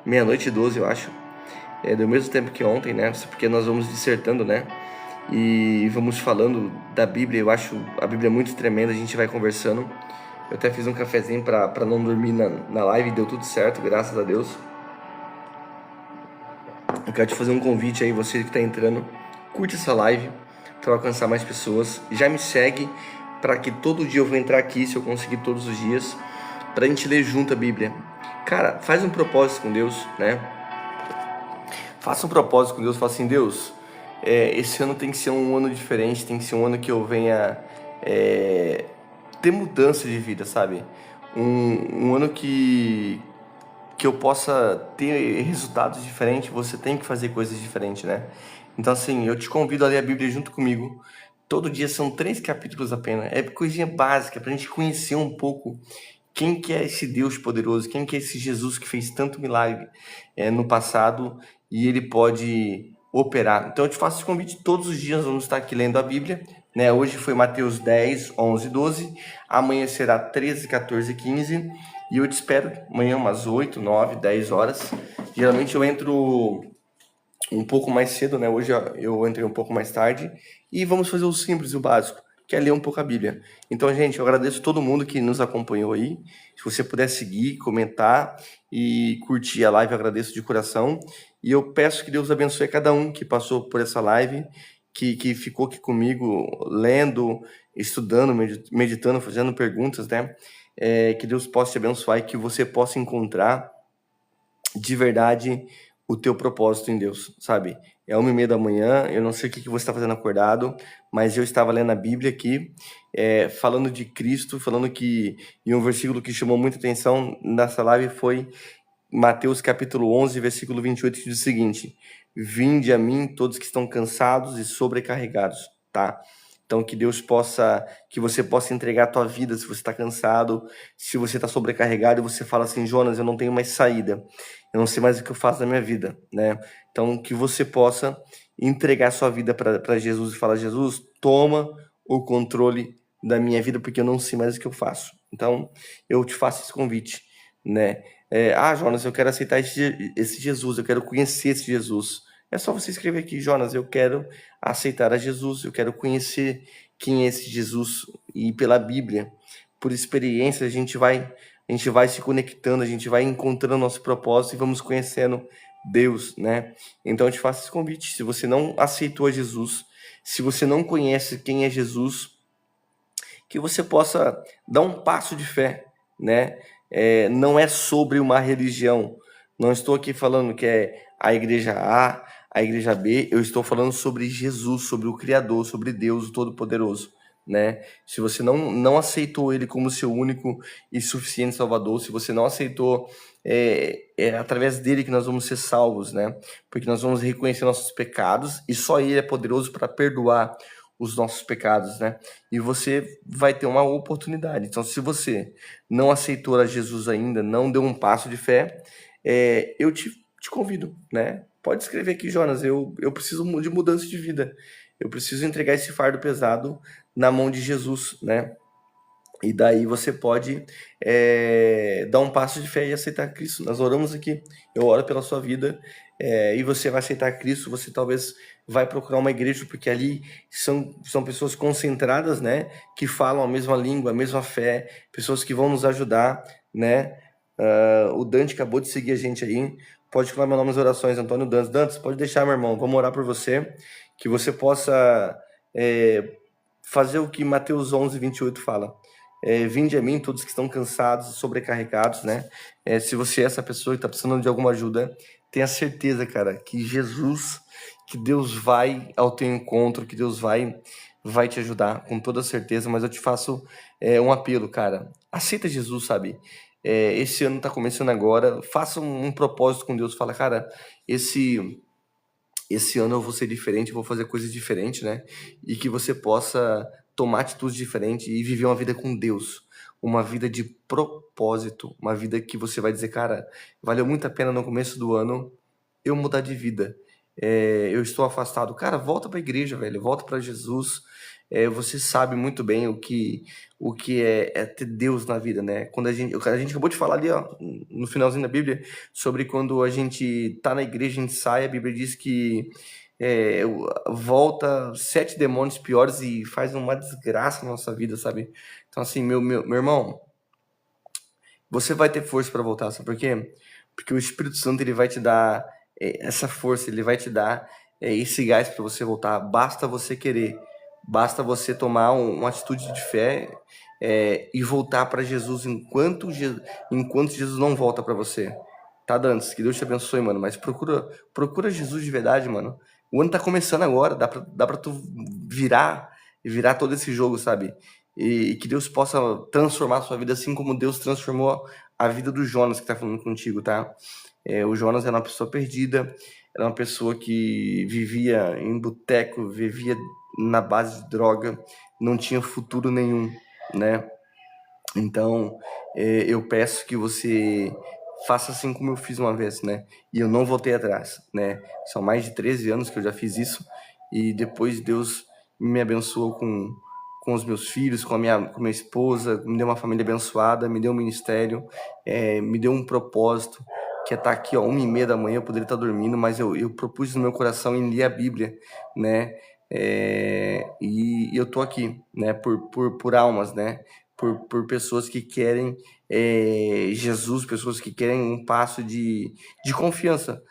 00:12, eu acho. Do mesmo tempo que ontem, né? Porque nós vamos dissertando, né? E vamos falando da Bíblia. Eu acho a Bíblia muito tremenda, a gente vai conversando. Eu até fiz um cafezinho para não dormir na live, deu tudo certo, graças a Deus. Eu quero te fazer um convite aí, você que está entrando, curte essa live para alcançar mais pessoas. Já me segue para que todo dia eu vou entrar aqui, se eu conseguir todos os dias, para a gente ler junto a Bíblia. Cara, faz um propósito com Deus, né? Faça um propósito com Deus, fala assim, Deus, esse ano tem que ser um ano diferente, tem que ser um ano que eu venha ter mudança de vida, sabe? Um ano que eu possa ter resultados diferentes. Você tem que fazer coisas diferentes, né? Então assim, eu te convido a ler a Bíblia junto comigo. Todo dia são 3 capítulos apenas. É coisinha básica pra gente conhecer um pouco quem que é esse Deus poderoso, quem que é esse Jesus que fez tanto milagre no passado e ele pode operar. Então eu te faço esse convite, todos os dias vamos estar aqui lendo a Bíblia, né? Hoje foi Mateus 10, 11, 12, amanhã será 13, 14, 15 e eu te espero amanhã umas 8, 9, 10 horas. Geralmente eu entro um pouco mais cedo, né? Hoje eu entrei um pouco mais tarde e vamos fazer o simples e o básico, que é ler um pouco a Bíblia. Então, gente, eu agradeço todo mundo que nos acompanhou aí. Se você puder seguir, comentar e curtir a live, eu agradeço de coração. E eu peço que Deus abençoe cada um que passou por essa live, que ficou aqui comigo, lendo, estudando, meditando, fazendo perguntas, né? Que Deus possa te abençoar e que você possa encontrar de verdade o teu propósito em Deus, sabe? É 1h30 da manhã, eu não sei o que você está fazendo acordado, mas eu estava lendo a Bíblia aqui, falando de Cristo, falando que, e um versículo que chamou muita atenção nessa live foi Mateus capítulo 11, versículo 28, que diz o seguinte, vinde a mim todos que estão cansados e sobrecarregados, tá? Então que Deus possa, que você possa entregar a tua vida se você está cansado, se você está sobrecarregado e você fala assim, Jonas, eu não tenho mais saída, eu não sei mais o que eu faço na minha vida, né? Então que você possa entregar a sua vida para Jesus e falar, Jesus, toma o controle da minha vida porque eu não sei mais o que eu faço. Então eu te faço esse convite, né? Jonas, eu quero aceitar esse Jesus, eu quero conhecer esse Jesus. É só você escrever aqui, Jonas, eu quero aceitar a Jesus, eu quero conhecer quem é esse Jesus. E pela Bíblia, por experiência, a gente vai se conectando, a gente vai encontrando nosso propósito e vamos conhecendo Deus, né? Então eu te faço esse convite, se você não aceitou a Jesus, se você não conhece quem é Jesus, que você possa dar um passo de fé, né? Não é sobre uma religião. Não estou aqui falando que é a igreja A, a igreja B. Eu estou falando sobre Jesus, sobre o Criador, sobre Deus, o Todo-Poderoso, né? Se você não aceitou Ele como seu único e suficiente Salvador, se você não aceitou, é através dele que nós vamos ser salvos, né? Porque nós vamos reconhecer nossos pecados e só Ele é poderoso para perdoar os nossos pecados, né? E você vai ter uma oportunidade. Então, se você não aceitou a Jesus ainda, não deu um passo de fé, eu te convido, né? Pode escrever aqui, Jonas, eu preciso de mudança de vida. Eu preciso entregar esse fardo pesado na mão de Jesus, né? E daí você pode dar um passo de fé e aceitar Cristo. Nós oramos aqui, eu oro pela sua vida, e você vai aceitar Cristo, você talvez vai procurar uma igreja, porque ali são pessoas concentradas, né? Que falam a mesma língua, a mesma fé, pessoas que vão nos ajudar, né? O Dante acabou de seguir a gente aí. Pode falar meu nome nas orações, Antônio Dantas. Dantas, pode deixar, meu irmão. Vamos orar por você. Que você possa fazer o que Mateus 11:28 fala. Vinde a mim todos que estão cansados e sobrecarregados, né? Se você é essa pessoa que está precisando de alguma ajuda, tenha certeza, cara, que Jesus, que Deus vai ao teu encontro, que Deus vai te ajudar, com toda certeza. Mas eu te faço um apelo, cara. Aceita Jesus, sabe? Esse ano tá começando agora. Faça um propósito com Deus. Fala, cara, esse ano eu vou ser diferente, vou fazer coisas diferentes, né? E que você possa tomar atitudes diferentes e viver uma vida com Deus. Uma vida de propósito. Uma vida que você vai dizer, cara, valeu muito a pena no começo do ano eu mudar de vida. Eu estou afastado. Cara, volta para a igreja, velho. Volta para Jesus. Você sabe muito bem o que é ter Deus na vida, né? Quando a gente acabou de falar ali, ó, no finalzinho da Bíblia, sobre quando a gente tá na igreja, a gente sai, a Bíblia diz que volta 7 demônios piores e faz uma desgraça na nossa vida, sabe? Então, assim, meu irmão, você vai ter força para voltar, sabe por quê? Porque o Espírito Santo, ele vai te dar essa força, ele vai te dar esse gás para você voltar. Basta você querer, basta você tomar uma atitude de fé e voltar para Jesus enquanto Jesus não volta para você. Tá, Dantes? Que Deus te abençoe, mano. Mas procura Jesus de verdade, mano. O ano tá começando agora, dá pra tu virar todo esse jogo, sabe? E que Deus possa transformar a sua vida assim como Deus transformou a vida do Jonas que tá falando contigo, tá? O Jonas era uma pessoa perdida, era uma pessoa que vivia em boteco, vivia na base de droga, não tinha futuro nenhum, né? Então, eu peço que você faça assim como eu fiz uma vez, né? E eu não voltei atrás, né? São mais de 13 anos que eu já fiz isso e depois Deus me abençoou com os meus filhos, com a minha esposa, me deu uma família abençoada, me deu um ministério, me deu um propósito, que é estar aqui, ó, 1h30 da manhã, eu poderia estar dormindo, mas eu propus no meu coração em ler a Bíblia, né? E eu tô aqui, né? Por almas, né? Por pessoas que querem Jesus, pessoas que querem um passo de confiança.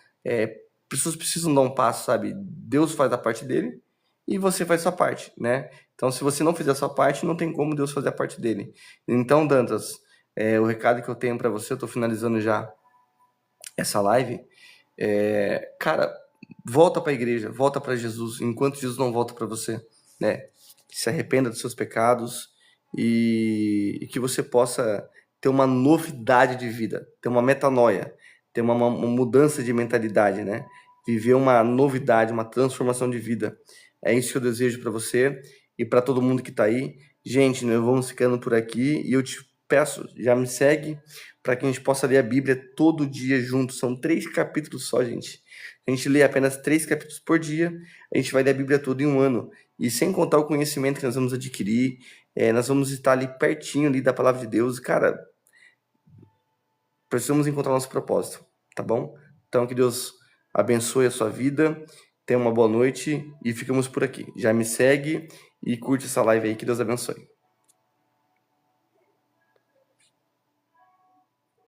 Pessoas precisam dar um passo, sabe? Deus faz a parte dele e você faz a sua parte, né? Então, se você não fizer a sua parte, não tem como Deus fazer a parte dele. Então, Dantas, o recado que eu tenho para você, eu tô finalizando já essa live. Cara, volta para a igreja, volta para Jesus, enquanto Jesus não volta para você, né? Se arrependa dos seus pecados e que você possa ter uma novidade de vida, ter uma metanoia, ter uma mudança de mentalidade, né? Viver uma novidade, uma transformação de vida. É isso que eu desejo para você e para todo mundo que está aí. Gente, nós vamos ficando por aqui e eu te peço, já me segue para que a gente possa ler a Bíblia todo dia junto. São 3 capítulos só, gente. A gente lê apenas 3 capítulos por dia, a gente vai ler a Bíblia toda em um ano. E sem contar o conhecimento que nós vamos adquirir, nós vamos estar ali pertinho ali da palavra de Deus. Cara, precisamos encontrar nosso propósito, tá bom? Então, que Deus abençoe a sua vida, tenha uma boa noite e ficamos por aqui. Já me segue e curte essa live aí, que Deus abençoe.